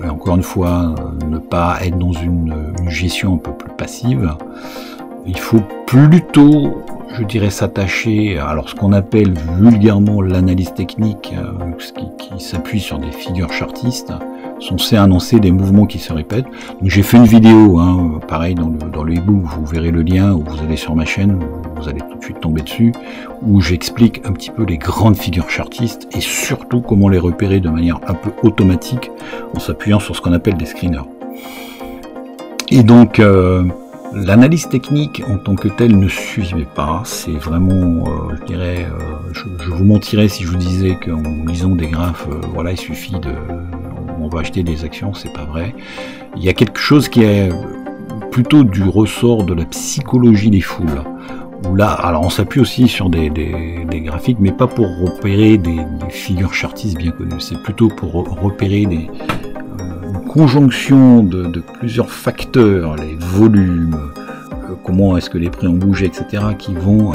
et encore une fois, ne pas être dans une gestion un peu plus passive, il faut plutôt, je dirais, s'attacher à ce qu'on appelle vulgairement l'analyse technique, qui s'appuie sur des figures chartistes, censées annoncer des mouvements qui se répètent. Donc j'ai fait une vidéo, pareil dans le e-book, vous verrez le lien, ou vous allez sur ma chaîne, vous allez tout de suite tomber dessus, où j'explique un petit peu les grandes figures chartistes et surtout comment les repérer de manière un peu automatique en s'appuyant sur ce qu'on appelle des screeners. Et donc l'analyse technique en tant que telle ne suffit pas, c'est vraiment, je dirais, je vous mentirais si je vous disais qu'en lisant des graphes, voilà, il suffit on va acheter des actions, c'est pas vrai. Il y a quelque chose qui est plutôt du ressort de la psychologie des foules. Où là, alors on s'appuie aussi sur des graphiques, mais pas pour repérer des figures chartistes bien connues, c'est plutôt pour repérer une conjonction de plusieurs facteurs, les volumes, comment est-ce que les prix ont bougé, etc., qui vont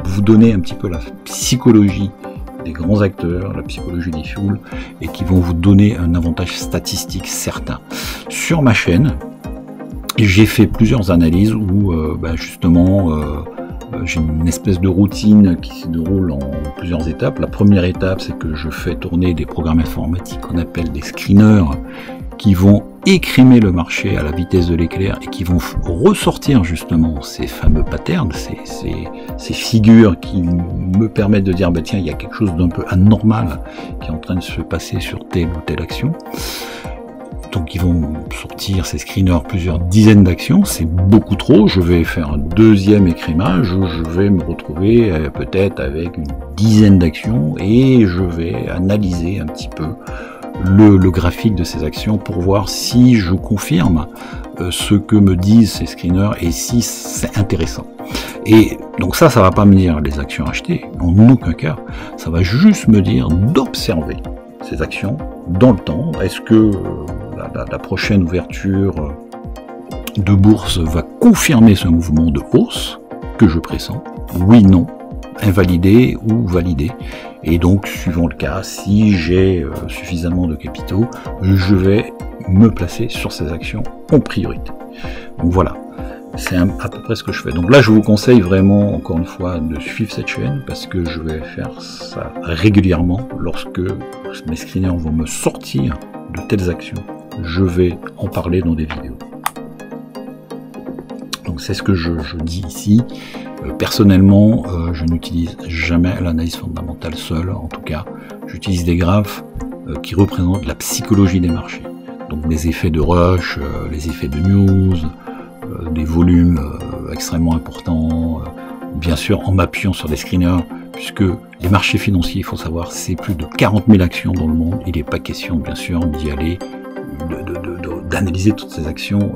vous donner un petit peu la psychologie des grands acteurs, la psychologie des foules, et qui vont vous donner un avantage statistique certain. Sur ma chaîne, j'ai fait plusieurs analyses où justement j'ai une espèce de routine qui se déroule en plusieurs étapes. La première étape, c'est que je fais tourner des programmes informatiques qu'on appelle des screeners qui vont écrémer le marché à la vitesse de l'éclair et qui vont ressortir justement ces fameux patterns, ces figures qui me permettent de dire tiens, il y a quelque chose d'un peu anormal qui est en train de se passer sur telle ou telle action. Donc ils vont sortir ces screeners plusieurs dizaines d'actions, c'est beaucoup trop, je vais faire un deuxième écrémage où je vais me retrouver peut-être avec une dizaine d'actions et je vais analyser un petit peu le graphique de ces actions pour voir si je confirme ce que me disent ces screeners et si c'est intéressant. Et donc ça va pas me dire les actions achetées, en aucun cas, ça va juste me dire d'observer ces actions dans le temps. Est-ce que la prochaine ouverture de bourse va confirmer ce mouvement de hausse que je pressens? Oui, non, invalidé ou validé. Et donc, suivant le cas, si j'ai suffisamment de capitaux, je vais me placer sur ces actions en priorité. Donc voilà, c'est à peu près ce que je fais. Donc là, je vous conseille vraiment, encore une fois, de suivre cette chaîne parce que je vais faire ça régulièrement. Lorsque mes screeners vont me sortir de telles actions, je vais en parler dans des vidéos. Donc c'est ce que je dis ici. Personnellement, je n'utilise jamais l'analyse fondamentale seule. En tout cas, j'utilise des graphes qui représentent la psychologie des marchés. Donc les effets de rush, les effets de news, des volumes extrêmement importants, bien sûr en m'appuyant sur des screeners, puisque les marchés financiers, il faut savoir, c'est plus de 40 000 actions dans le monde. Il n'est pas question, bien sûr, d'y aller, d'analyser toutes ces actions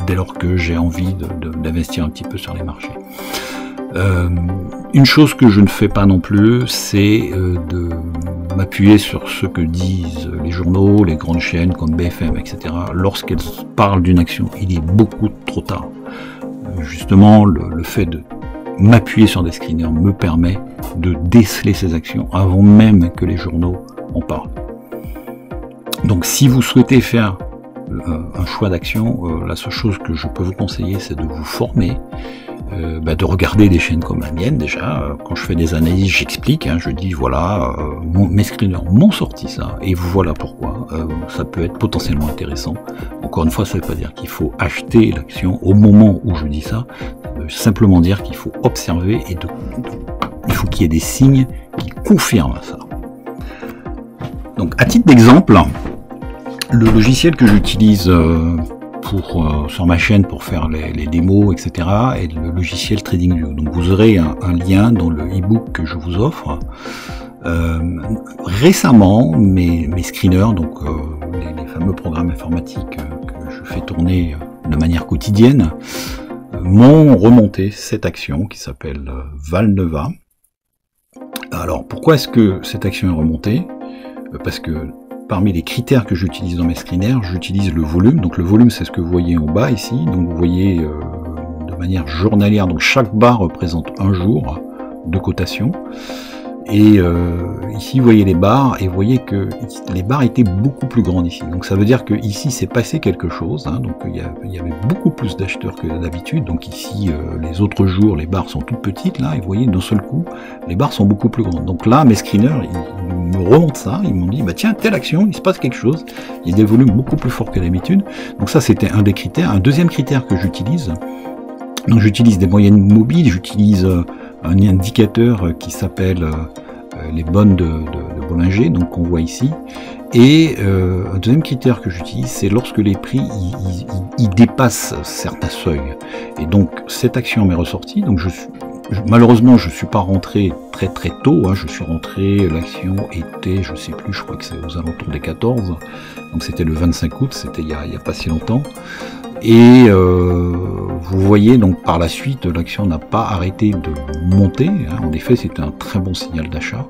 dès lors que j'ai envie d'investir un petit peu sur les marchés. Une chose que je ne fais pas non plus, c'est de m'appuyer sur ce que disent les journaux, les grandes chaînes comme BFM, etc. Lorsqu'elles parlent d'une action, il est beaucoup trop tard. Justement, le fait de m'appuyer sur des screeners me permet de déceler ces actions avant même que les journaux en parlent. Donc si vous souhaitez faire un choix d'action, la seule chose que je peux vous conseiller, c'est de vous former, de regarder des chaînes comme la mienne déjà. Quand je fais des analyses, j'explique, je dis voilà, mes screeners m'ont sorti ça, et voilà pourquoi. Ça peut être potentiellement intéressant. Encore une fois, ça ne veut pas dire qu'il faut acheter l'action au moment où je dis ça, ça veut simplement dire qu'il faut observer et il faut qu'il y ait des signes qui confirment ça. Donc à titre d'exemple, le logiciel que j'utilise sur ma chaîne pour faire les démos, etc., est le logiciel TradingView. Donc vous aurez un lien dans le e-book que je vous offre. Récemment, mes screeners, donc les fameux programmes informatiques que je fais tourner de manière quotidienne, m'ont remonté cette action qui s'appelle Valneva. Alors pourquoi est-ce que cette action est remontée? Parce que parmi les critères que j'utilise dans mes screeners, j'utilise le volume. Donc le volume, c'est ce que vous voyez en bas ici. Donc vous voyez de manière journalière, donc chaque barre représente un jour de cotation. Et ici, vous voyez les barres, et vous voyez que les barres étaient beaucoup plus grandes ici. Donc ça veut dire que ici, c'est passé quelque chose. Donc il y avait beaucoup plus d'acheteurs que d'habitude. Donc ici, les autres jours, les barres sont toutes petites, là, et vous voyez, d'un seul coup, les barres sont beaucoup plus grandes. Donc là, mes screeners, ils me remontent ça, ils m'ont dit, bah tiens, telle action, il se passe quelque chose. Il y a des volumes beaucoup plus forts que d'habitude. Donc ça, c'était un des critères. Un deuxième critère que j'utilise, donc j'utilise des moyennes mobiles, j'utilise un indicateur qui s'appelle les bonnes de Bollinger, donc qu'on voit ici. Et un deuxième critère que j'utilise, c'est lorsque les prix ils dépassent certains seuils. Et donc cette action m'est ressortie. Donc malheureusement, je suis pas rentré très tôt. Je suis rentré, l'action était, je sais plus, je crois que c'est aux alentours des 14. Donc c'était le 25 août, c'était il y a pas si longtemps. Et vous voyez donc par la suite, l'action n'a pas arrêté de monter. En effet, c'était un très bon signal d'achat.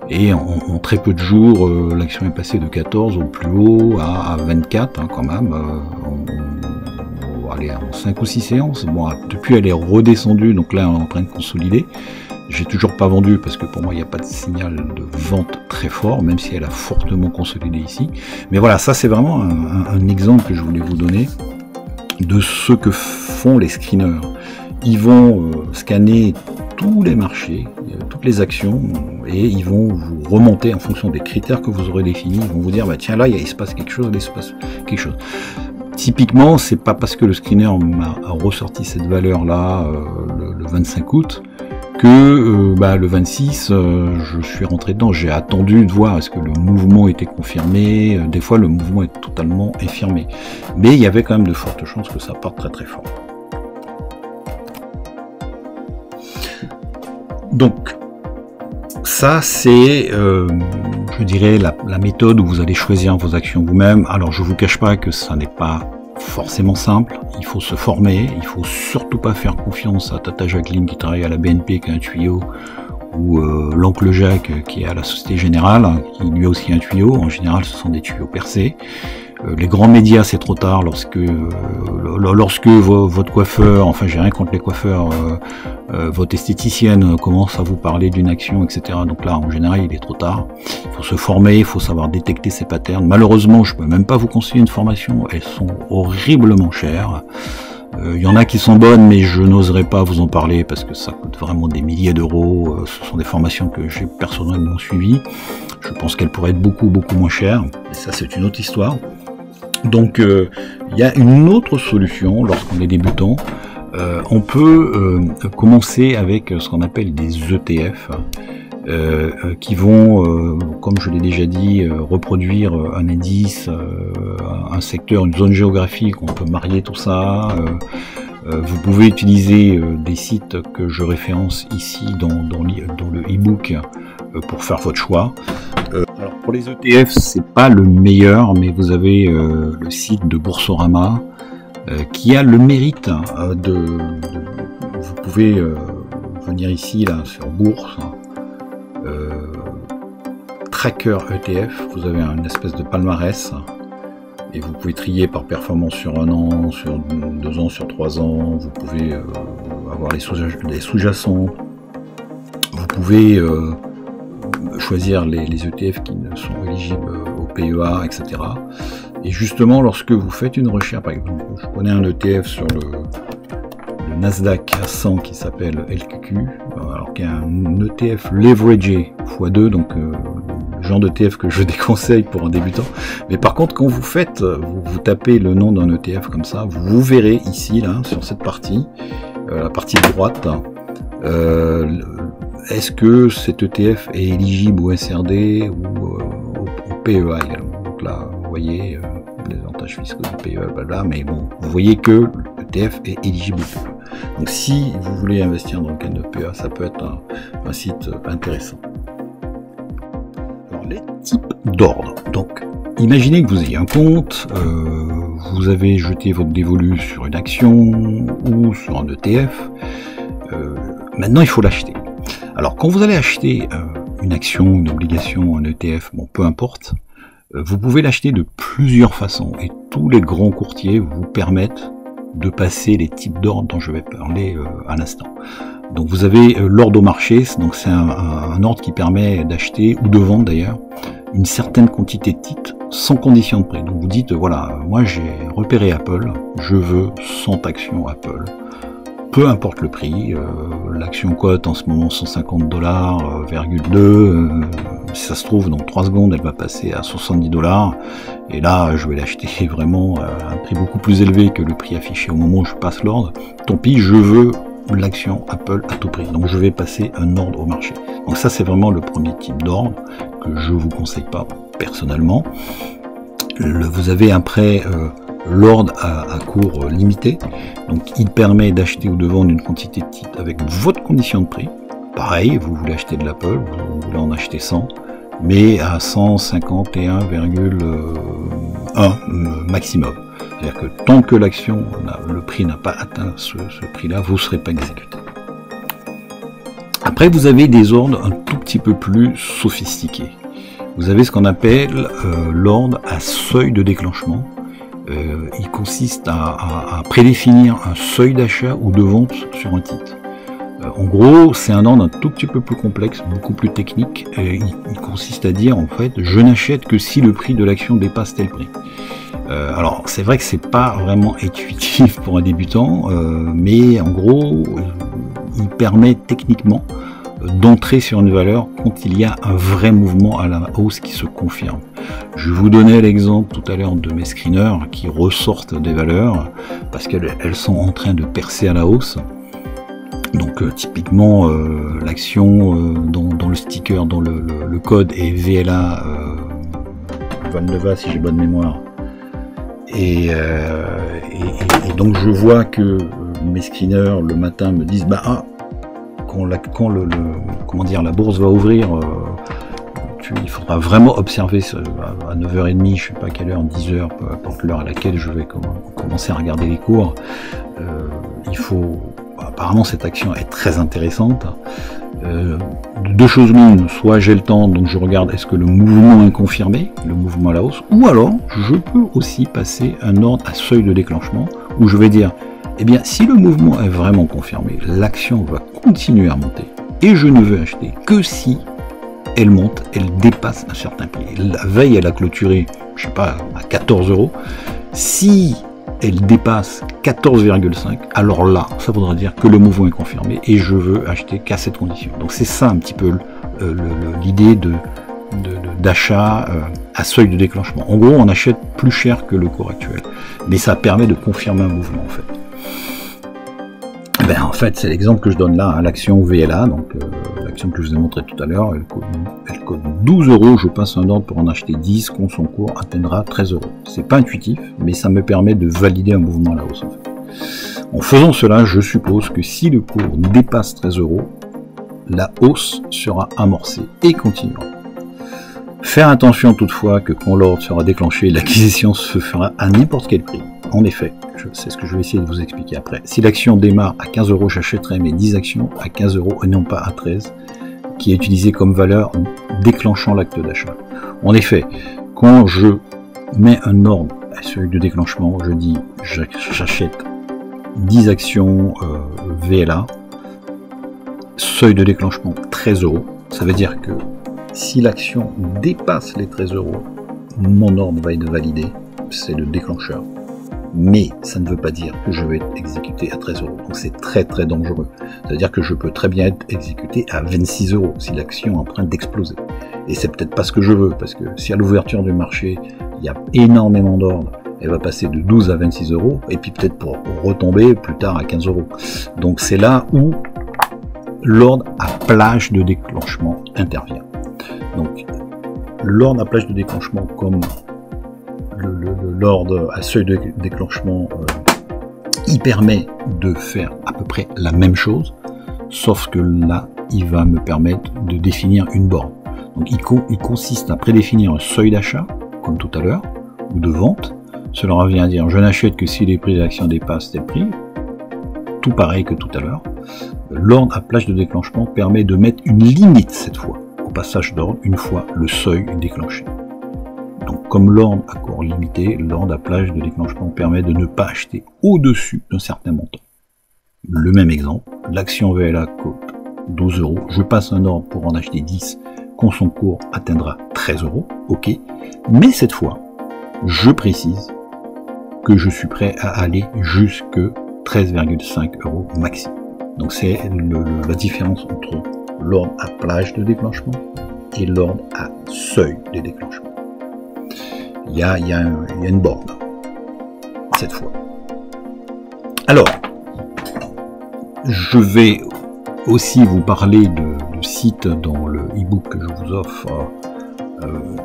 Et en très peu de jours, l'action est passée de 14 au plus haut à 24 quand même. Allez, en 5 ou 6 séances. Bon, depuis, elle est redescendue, donc là, on est en train de consolider. J'ai toujours pas vendu parce que pour moi, il n'y a pas de signal de vente très fort, même si elle a fortement consolidé ici. Mais voilà, ça, c'est vraiment un exemple que je voulais vous donner de ce que font les screeners. Ils vont scanner tous les marchés, toutes les actions, et ils vont vous remonter en fonction des critères que vous aurez définis. Ils vont vous dire, bah tiens là, il se passe quelque chose, il se passe quelque chose. Typiquement, c'est pas parce que le screener m'a ressorti cette valeur-là le 25 août que le 26, je suis rentré dedans. J'ai attendu de voir est-ce que le mouvement était confirmé. Des fois, le mouvement est totalement infirmé. Mais il y avait quand même de fortes chances que ça parte très fort. Donc, ça, c'est, je dirais, la méthode où vous allez choisir vos actions vous-même. Alors, je vous cache pas que ça n'est pas forcément simple, il faut se former, il faut surtout pas faire confiance à Tata Jacqueline qui travaille à la BNP qui a un tuyau, ou l'oncle Jacques qui est à la Société Générale, qui lui a aussi un tuyau. En général, ce sont des tuyaux percés. Les grands médias, c'est trop tard lorsque votre coiffeur, enfin j'ai rien contre les coiffeurs, votre esthéticienne commence à vous parler d'une action, etc. Donc là, en général, il est trop tard. Il faut se former, il faut savoir détecter ces patterns. Malheureusement, je peux même pas vous conseiller une formation, elles sont horriblement chères. Il y en a qui sont bonnes, mais je n'oserais pas vous en parler parce que ça coûte vraiment des milliers d'euros. Ce sont des formations que j'ai personnellement suivies. Je pense qu'elles pourraient être beaucoup moins chères. Et ça, c'est une autre histoire. Donc, il y a une autre solution lorsqu'on est débutant. On peut commencer avec ce qu'on appelle des ETF qui vont, comme je l'ai déjà dit, reproduire un indice, un secteur, une zone géographique. On peut marier tout ça. Vous pouvez utiliser des sites que je référence ici dans le e-book pour faire votre choix. Alors pour les ETF, c'est pas le meilleur, mais vous avez le site de Boursorama qui a le mérite vous pouvez venir ici là sur Bourse, Tracker ETF, vous avez une espèce de palmarès et vous pouvez trier par performance sur 1 an, sur 2 ans, sur 3 ans. Vous pouvez avoir les sous-jacents. Vous pouvez choisir les ETF qui ne sont éligibles au PEA, etc. Et justement, lorsque vous faites une recherche, par exemple, je connais un ETF sur le Nasdaq 100 qui s'appelle LQQ, alors qu'il y a un ETF leveragé x2, donc le genre d'ETF que je déconseille pour un débutant. Mais par contre, quand vous tapez le nom d'un ETF comme ça, vous verrez ici, là, sur cette partie, la partie de droite, est-ce que cet ETF est éligible au SRD ou au PEA également. Donc là, vous voyez les avantages fiscaux du PEA, blabla, mais bon, vous voyez que l'ETF est éligible au PEA. Donc si vous voulez investir dans le cadre de PEA, ça peut être un site intéressant. Alors les types d'ordre. Donc imaginez que vous ayez un compte, vous avez jeté votre dévolu sur une action ou sur un ETF. Maintenant il faut l'acheter. Alors quand vous allez acheter une action, une obligation, un ETF, bon peu importe, vous pouvez l'acheter de plusieurs façons et tous les grands courtiers vous permettent de passer les types d'ordre dont je vais parler à l'instant. Donc vous avez l'ordre au marché, donc c'est un ordre qui permet d'acheter ou de vendre d'ailleurs une certaine quantité de titres sans condition de prix. Donc vous dites voilà, moi j'ai repéré Apple, je veux 100 actions Apple. Peu importe le prix, l'action cote en ce moment $150,2, si ça se trouve dans 3 secondes elle va passer à $70, et là je vais l'acheter vraiment à un prix beaucoup plus élevé que le prix affiché au moment où je passe l'ordre. Tant pis, je veux l'action Apple à tout prix, donc je vais passer un ordre au marché. Donc ça c'est vraiment le premier type d'ordre que je vous conseille pas personnellement. Vous avez après l'ordre à cours limité, donc il permet d'acheter ou de vendre une quantité de titres avec votre condition de prix. Pareil, vous voulez acheter de l'Apple, vous voulez en acheter 100, mais à 151,1 maximum. C'est-à-dire que tant que l'action, le prix n'a pas atteint ce prix-là, vous ne serez pas exécuté. Après, vous avez des ordres un tout petit peu plus sophistiqués. Vous avez ce qu'on appelle l'ordre à seuil de déclenchement. Il consiste à prédéfinir un seuil d'achat ou de vente sur un titre. En gros, c'est un ordre un tout petit peu plus complexe, beaucoup plus technique. Il consiste à dire, en fait, je n'achète que si le prix de l'action dépasse tel prix. Alors, c'est vrai que c'est pas vraiment intuitif pour un débutant, mais en gros, il permet techniquement d'entrer sur une valeur quand il y a un vrai mouvement à la hausse qui se confirme. Je vous donnais l'exemple tout à l'heure de mes screeners qui ressortent des valeurs parce qu'elles sont en train de percer à la hausse. Donc typiquement l'action dans le sticker, dans le code est VLA Valneva si j'ai bonne mémoire. Et donc je vois que mes screeners le matin me disent quand la bourse va ouvrir, il faudra vraiment observer à 9h30, je sais pas à quelle heure, 10h, peu importe l'heure à laquelle je vais commencer à regarder les cours. Apparemment cette action est très intéressante. Deux choses l'une, soit j'ai le temps, donc je regarde est-ce que le mouvement est confirmé, le mouvement à la hausse, ou alors je peux aussi passer un ordre à seuil de déclenchement où je vais dire eh bien, si le mouvement est vraiment confirmé, l'action va continuer à monter et je ne veux acheter que si elle monte, elle dépasse un certain prix. La veille, elle a clôturé, je sais pas, à 14 €. Si elle dépasse 14,5, alors là, ça voudra dire que le mouvement est confirmé et je veux acheter qu'à cette condition. Donc c'est ça un petit peu l'idée d'achat à seuil de déclenchement. En gros, on achète plus cher que le cours actuel, mais ça permet de confirmer un mouvement en fait. En fait, c'est l'exemple que je donne là, l'action VLA, donc l'action que je vous ai montré tout à l'heure, elle coûte 12 €, je passe un ordre pour en acheter 10, quand son cours atteindra 13 €. C'est pas intuitif, mais ça me permet de valider un mouvement à la hausse en fait. En faisant cela, je suppose que si le cours dépasse 13 €, la hausse sera amorcée et continuera. Faire attention toutefois que quand l'ordre sera déclenché, l'acquisition se fera à n'importe quel prix. En effet, c'est ce que je vais essayer de vous expliquer après. Si l'action démarre à 15 €, j'achèterai mes 10 actions à 15 € et non pas à 13, qui est utilisé comme valeur déclenchant l'acte d'achat. En effet, quand je mets un ordre à seuil de déclenchement, je dis j'achète 10 actions VLA, seuil de déclenchement 13 €. Ça veut dire que si l'action dépasse les 13 €, mon ordre va être validé, c'est le déclencheur. Mais ça ne veut pas dire que je vais être exécuté à 13 €. Donc c'est très très dangereux. C'est-à-dire que je peux très bien être exécuté à 26 € si l'action est en train d'exploser. Et c'est peut-être pas ce que je veux, parce que si à l'ouverture du marché, il y a énormément d'ordres, elle va passer de 12 à 26 €, et puis peut-être pour retomber plus tard à 15 €. Donc c'est là où l'ordre à plage de déclenchement intervient. Donc l'ordre à plage de déclenchement comme l'ordre à seuil de déclenchement, il permet de faire à peu près la même chose, sauf que là, il va me permettre de définir une borne. Donc il consiste à prédéfinir un seuil d'achat, comme tout à l'heure, ou de vente. Cela revient à dire, je n'achète que si les prix de l'action dépassent tel prix, tout pareil que tout à l'heure. L'ordre à plage de déclenchement permet de mettre une limite cette fois au passage d'ordre une fois le seuil déclenché. Donc comme l'ordre à cours limité, l'ordre à plage de déclenchement permet de ne pas acheter au-dessus d'un certain montant. Le même exemple, l'action VLA coûte 12 €, je passe un ordre pour en acheter 10 quand son cours atteindra 13 €, ok, mais cette fois, je précise que je suis prêt à aller jusque 13,5 € maximum. Donc c'est la différence entre l'ordre à plage de déclenchement et l'ordre à seuil de déclenchement. Il y a une borne, cette fois. Alors, je vais aussi vous parler de sites dans le e-book que je vous offre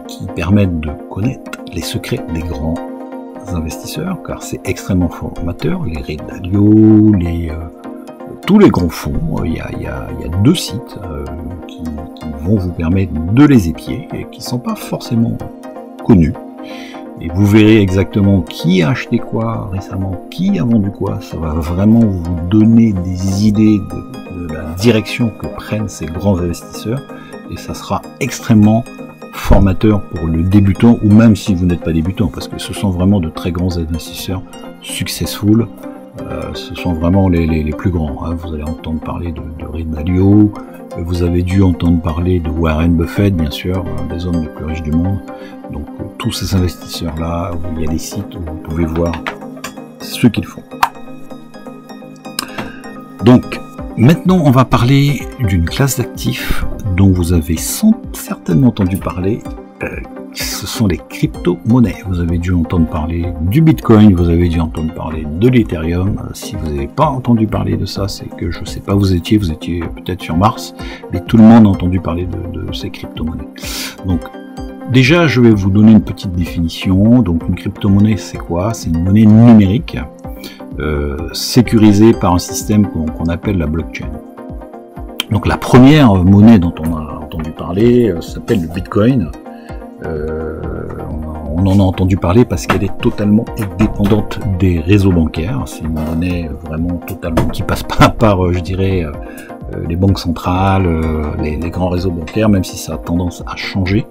qui permettent de connaître les secrets des grands investisseurs, car c'est extrêmement formateur. Les Ray Dalio, tous les grands fonds, il y a 2 sites qui vont vous permettre de les épier et qui ne sont pas forcément connus. Et vous verrez exactement qui a acheté quoi récemment, qui a vendu quoi. Ça va vraiment vous donner des idées de la direction que prennent ces grands investisseurs. Et ça sera extrêmement formateur pour le débutant, ou même si vous n'êtes pas débutant, parce que ce sont vraiment de très grands investisseurs successful. Ce sont vraiment les plus grands. Hein. Vous allez entendre parler de Ray Dalio, vous avez dû entendre parler de Warren Buffett, bien sûr, des hommes les plus riches du monde. Donc tous ces investisseurs-là, il y a des sites où vous pouvez voir ce qu'ils font. Donc maintenant, on va parler d'une classe d'actifs dont vous avez certainement entendu parler. Ce sont les crypto-monnaies. Vous avez dû entendre parler du Bitcoin, vous avez dû entendre parler de l'Ethereum. Si vous n'avez pas entendu parler de ça, c'est que je ne sais pas où vous étiez peut-être sur Mars, mais tout le monde a entendu parler de ces crypto-monnaies. Donc, déjà, je vais vous donner une petite définition. Donc, une crypto-monnaie, c'est quoi? C'est une monnaie numérique sécurisée par un système qu'on appelle la blockchain. Donc, la première monnaie dont on a entendu parler s'appelle le Bitcoin. On en a entendu parler parce qu'elle est totalement dépendante des réseaux bancaires. C'est une monnaie vraiment totalement qui passe pas par, je dirais, les banques centrales, les grands réseaux bancaires, même si ça a tendance à changer.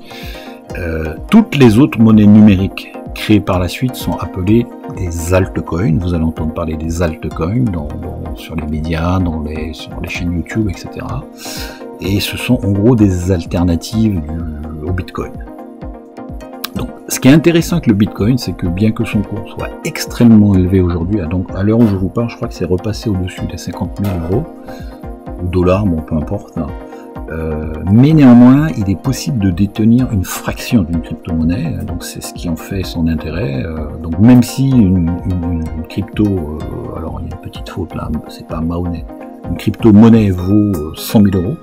Toutes les autres monnaies numériques créées par la suite sont appelées des altcoins. Vous allez entendre parler des altcoins sur les médias, sur les chaînes YouTube, etc. Et ce sont en gros des alternatives au Bitcoin. Donc, ce qui est intéressant avec le Bitcoin, c'est que bien que son cours soit extrêmement élevé aujourd'hui, donc à l'heure où je vous parle, je crois que c'est repassé au-dessus des 50 000 € ou dollars, bon peu importe. Hein. Mais néanmoins, il est possible de détenir une fraction d'une crypto-monnaie, donc c'est ce qui en fait son intérêt. Donc même si une crypto, alors il y a une petite faute là, c'est pas Mahonet, une crypto-monnaie vaut 100 000 €.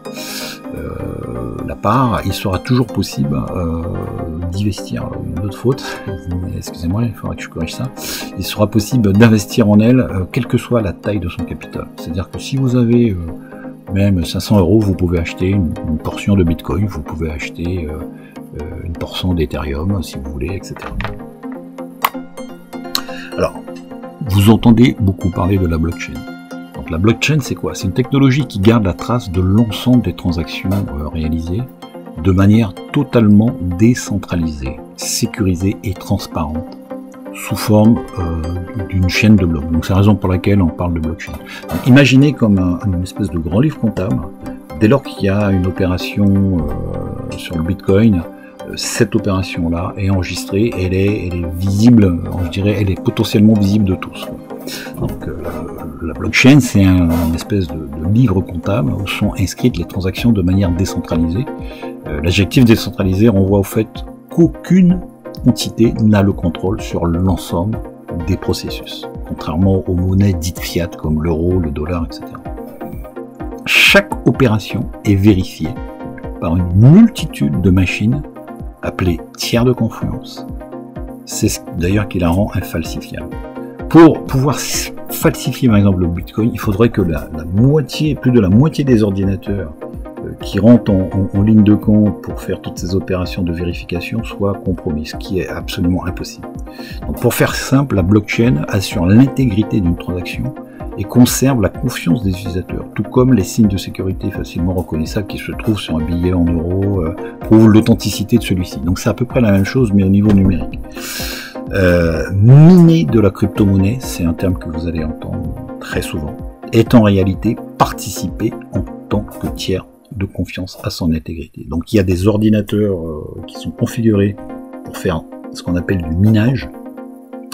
La part, il sera toujours possible d'investir, une autre faute, excusez-moi, il faudra que je corrige ça, il sera possible d'investir en elle, quelle que soit la taille de son capital. C'est-à-dire que si vous avez même 500 €, vous pouvez acheter une portion de Bitcoin, vous pouvez acheter une portion d'Ethereum, si vous voulez, etc. Alors, vous entendez beaucoup parler de la blockchain. Donc la blockchain, c'est quoi? C'est une technologie qui garde la trace de l'ensemble des transactions réalisées de manière totalement décentralisée, sécurisée et transparente sous forme d'une chaîne de blocs. Donc c'est la raison pour laquelle on parle de blockchain. Donc, imaginez comme une espèce de grand livre comptable. Dès lors qu'il y a une opération sur le Bitcoin, cette opération-là est enregistrée, elle est visible, je dirais, elle est potentiellement visible de tous. Donc la blockchain, c'est une espèce de livre comptable où sont inscrites les transactions de manière décentralisée. L'adjectif décentralisé renvoie au fait qu'aucune entité n'a le contrôle sur l'ensemble des processus, contrairement aux monnaies dites fiat comme l'euro, le dollar, etc. Chaque opération est vérifiée par une multitude de machines appelées tiers de confiance. C'est d'ailleurs qui la rend infalsifiable. Pour pouvoir falsifier par exemple le Bitcoin, il faudrait que plus de la moitié des ordinateurs qui rentrent en ligne de compte pour faire toutes ces opérations de vérification soient compromis, ce qui est absolument impossible. Donc pour faire simple, la blockchain assure l'intégrité d'une transaction et conserve la confiance des utilisateurs, tout comme les signes de sécurité facilement reconnaissables qui se trouvent sur un billet en euros prouvent l'authenticité de celui-ci. Donc c'est à peu près la même chose, mais au niveau numérique. Miner de la crypto-monnaie, c'est un terme que vous allez entendre très souvent, est en réalité participer en tant que tiers de confiance à son intégrité. Donc il y a des ordinateurs qui sont configurés pour faire ce qu'on appelle du minage,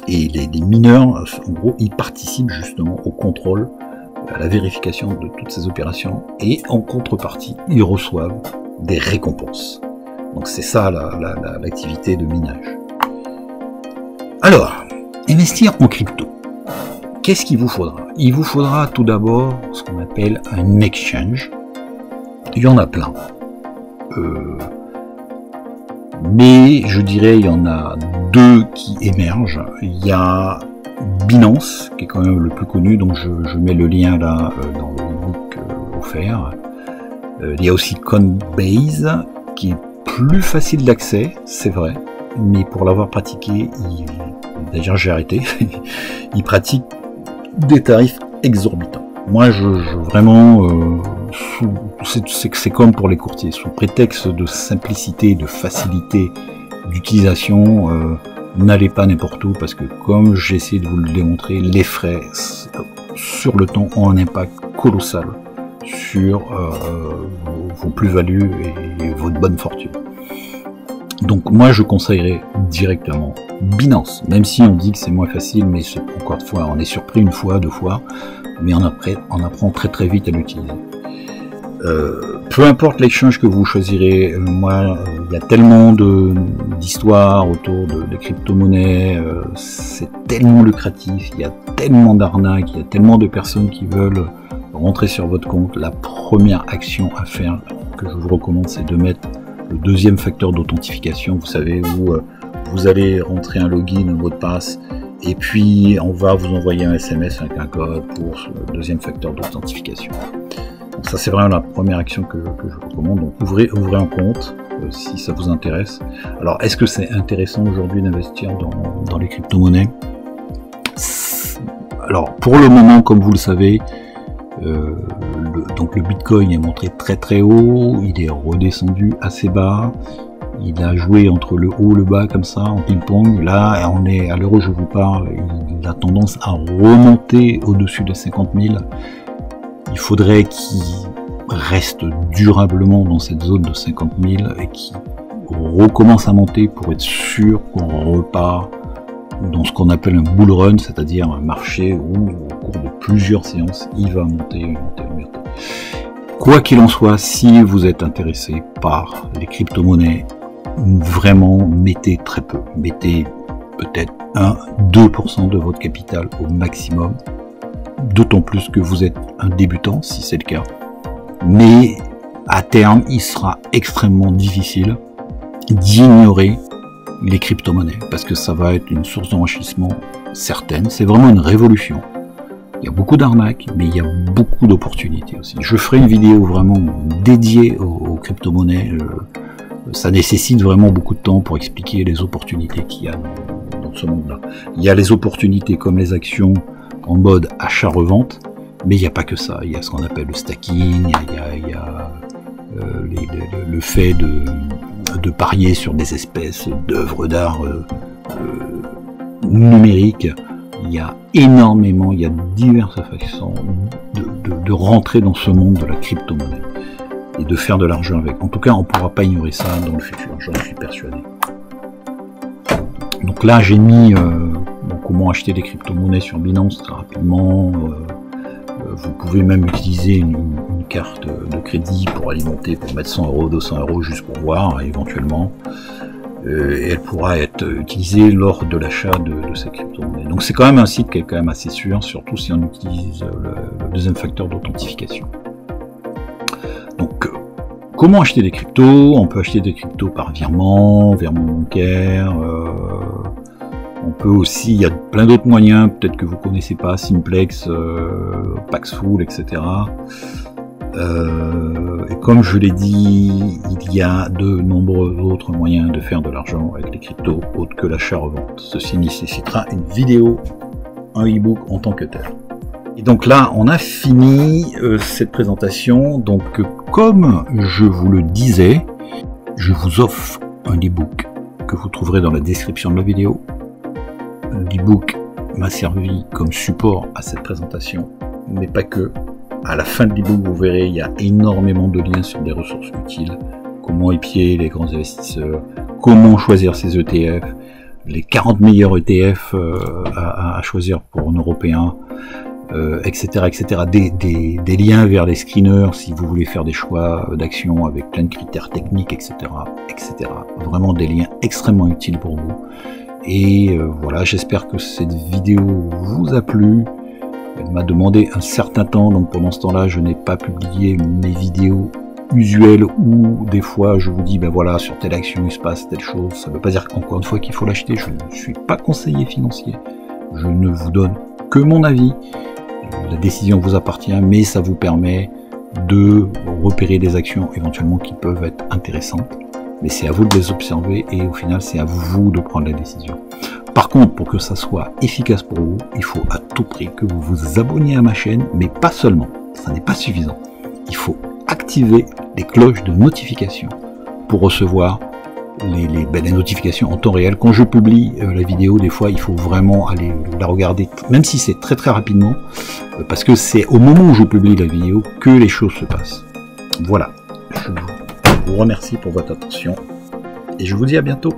et les mineurs, en gros, ils participent justement au contrôle, à la vérification de toutes ces opérations, et en contrepartie, ils reçoivent des récompenses. Donc c'est ça l'activité de minage. Alors, investir en crypto. Qu'est-ce qu'il vous faudra? Il vous faudra tout d'abord ce qu'on appelle un exchange. Il y en a plein. Mais je dirais il y en a deux qui émergent. Il y a Binance, qui est quand même le plus connu, donc je mets le lien là dans le e-book offert. Il y a aussi Coinbase, qui est plus facile d'accès, c'est vrai, mais pour l'avoir pratiqué, d'ailleurs j'ai arrêté, il pratique des tarifs exorbitants. Moi, c'est comme pour les courtiers, sous prétexte de simplicité, de facilité d'utilisation, n'allez pas n'importe où, parce que comme j'essaie de vous le démontrer, les frais sur le temps ont un impact colossal sur vos plus-values et votre bonne fortune. Donc moi je conseillerais directement Binance, même si on dit que c'est moins facile, mais encore une fois, on est surpris une fois, deux fois, mais on apprend très très vite à l'utiliser. Peu importe l'exchange que vous choisirez, moi il y a tellement d'histoires autour des crypto-monnaies, c'est tellement lucratif, il y a tellement d'arnaques, il y a tellement de personnes qui veulent rentrer sur votre compte. La première action à faire que je vous recommande, c'est de mettre le deuxième facteur d'authentification, vous savez, où vous allez rentrer un login, un mot de passe, et puis on va vous envoyer un SMS avec un code pour le deuxième facteur d'authentification. Donc ça c'est vraiment la première action que je vous recommande. Donc ouvrez un compte si ça vous intéresse. Alors est-ce que c'est intéressant aujourd'hui d'investir dans les crypto-monnaies? Alors pour le moment, comme vous le savez, donc le Bitcoin est monté très très haut, il est redescendu assez bas, il a joué entre le haut et le bas comme ça en ping-pong. Là on est à l'heure où je vous parle, il a tendance à remonter au-dessus des 50 000. Il faudrait qu'il reste durablement dans cette zone de 50 000 et qu'il recommence à monter pour être sûr qu'on repart dans ce qu'on appelle un bull run, c'est-à-dire un marché où au cours de plusieurs séances, il va monter. Quoi qu'il en soit, si vous êtes intéressé par les crypto-monnaies, vraiment mettez très peu. Mettez peut-être 1-2% de votre capital au maximum, d'autant plus que vous êtes un débutant, si c'est le cas. Mais à terme, il sera extrêmement difficile d'ignorer les crypto-monnaies, parce que ça va être une source d'enrichissement certaine. C'est vraiment une révolution. Il y a beaucoup d'arnaques, mais il y a beaucoup d'opportunités aussi. Je ferai une vidéo vraiment dédiée aux crypto-monnaies. Ça nécessite vraiment beaucoup de temps pour expliquer les opportunités qu'il y a dans ce monde-là. Il y a les opportunités comme les actions en mode achat-revente, mais il n'y a pas que ça. Il y a ce qu'on appelle le stacking, il y a le fait de parier sur des espèces d'œuvres d'art numérique, il y a énormément, il y a diverses façons de rentrer dans ce monde de la crypto-monnaie et de faire de l'argent avec. En tout cas, on ne pourra pas ignorer ça dans le futur, j'en suis persuadé. Donc là, j'ai mis comment acheter des crypto-monnaies sur Binance très rapidement. Vous pouvez même utiliser une carte de crédit pour alimenter, pour mettre 100 €, 200 € juste pour voir, éventuellement. Et elle pourra être utilisée lors de l'achat de ces crypto-monnaies. Donc c'est quand même un site qui est quand même assez sûr, surtout si on utilise le deuxième facteur d'authentification. Donc comment acheter des cryptos? On peut acheter des cryptos par virement bancaire. On peut aussi, il y a plein d'autres moyens, peut-être que vous connaissez pas, Simplex, Paxful, etc. Et comme je l'ai dit, il y a de nombreux autres moyens de faire de l'argent avec les cryptos, autres que l'achat-revente. Ceci nécessitera une vidéo, un e-book en tant que tel. Et donc là, on a fini cette présentation. Donc comme je vous le disais, je vous offre un e-book que vous trouverez dans la description de la vidéo. L'e-book m'a servi comme support à cette présentation, mais pas que. À la fin de l'e-book, vous verrez, il y a énormément de liens sur des ressources utiles. Comment épier les grands investisseurs, comment choisir ses ETF, les 40 meilleurs ETF à choisir pour un Européen, etc. etc. Des liens vers les screeners si vous voulez faire des choix d'actions avec plein de critères techniques, etc. etc. Vraiment des liens extrêmement utiles pour vous. Et voilà, j'espère que cette vidéo vous a plu. Elle m'a demandé un certain temps, donc pendant ce temps-là, je n'ai pas publié mes vidéos usuelles où des fois je vous dis, ben voilà, sur telle action il se passe telle chose. Ça ne veut pas dire encore une fois qu'il faut l'acheter, je ne suis pas conseiller financier. Je ne vous donne que mon avis. La décision vous appartient, mais ça vous permet de repérer des actions éventuellement qui peuvent être intéressantes. Mais c'est à vous de les observer et au final, c'est à vous de prendre la décision. Par contre, pour que ça soit efficace pour vous, il faut à tout prix que vous vous abonniez à ma chaîne, mais pas seulement, ça n'est pas suffisant. Il faut activer les cloches de notification pour recevoir les notifications en temps réel. Quand je publie la vidéo, des fois, il faut vraiment aller la regarder, même si c'est très rapidement, parce que c'est au moment où je publie la vidéo que les choses se passent. Voilà, je vous remercie pour votre attention et je vous dis à bientôt.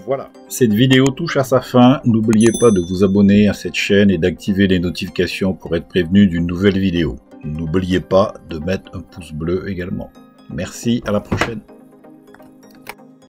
Voilà, cette vidéo touche à sa fin. N'oubliez pas de vous abonner à cette chaîne et d'activer les notifications pour être prévenu d'une nouvelle vidéo. N'oubliez pas de mettre un pouce bleu également. Merci, à la prochaine.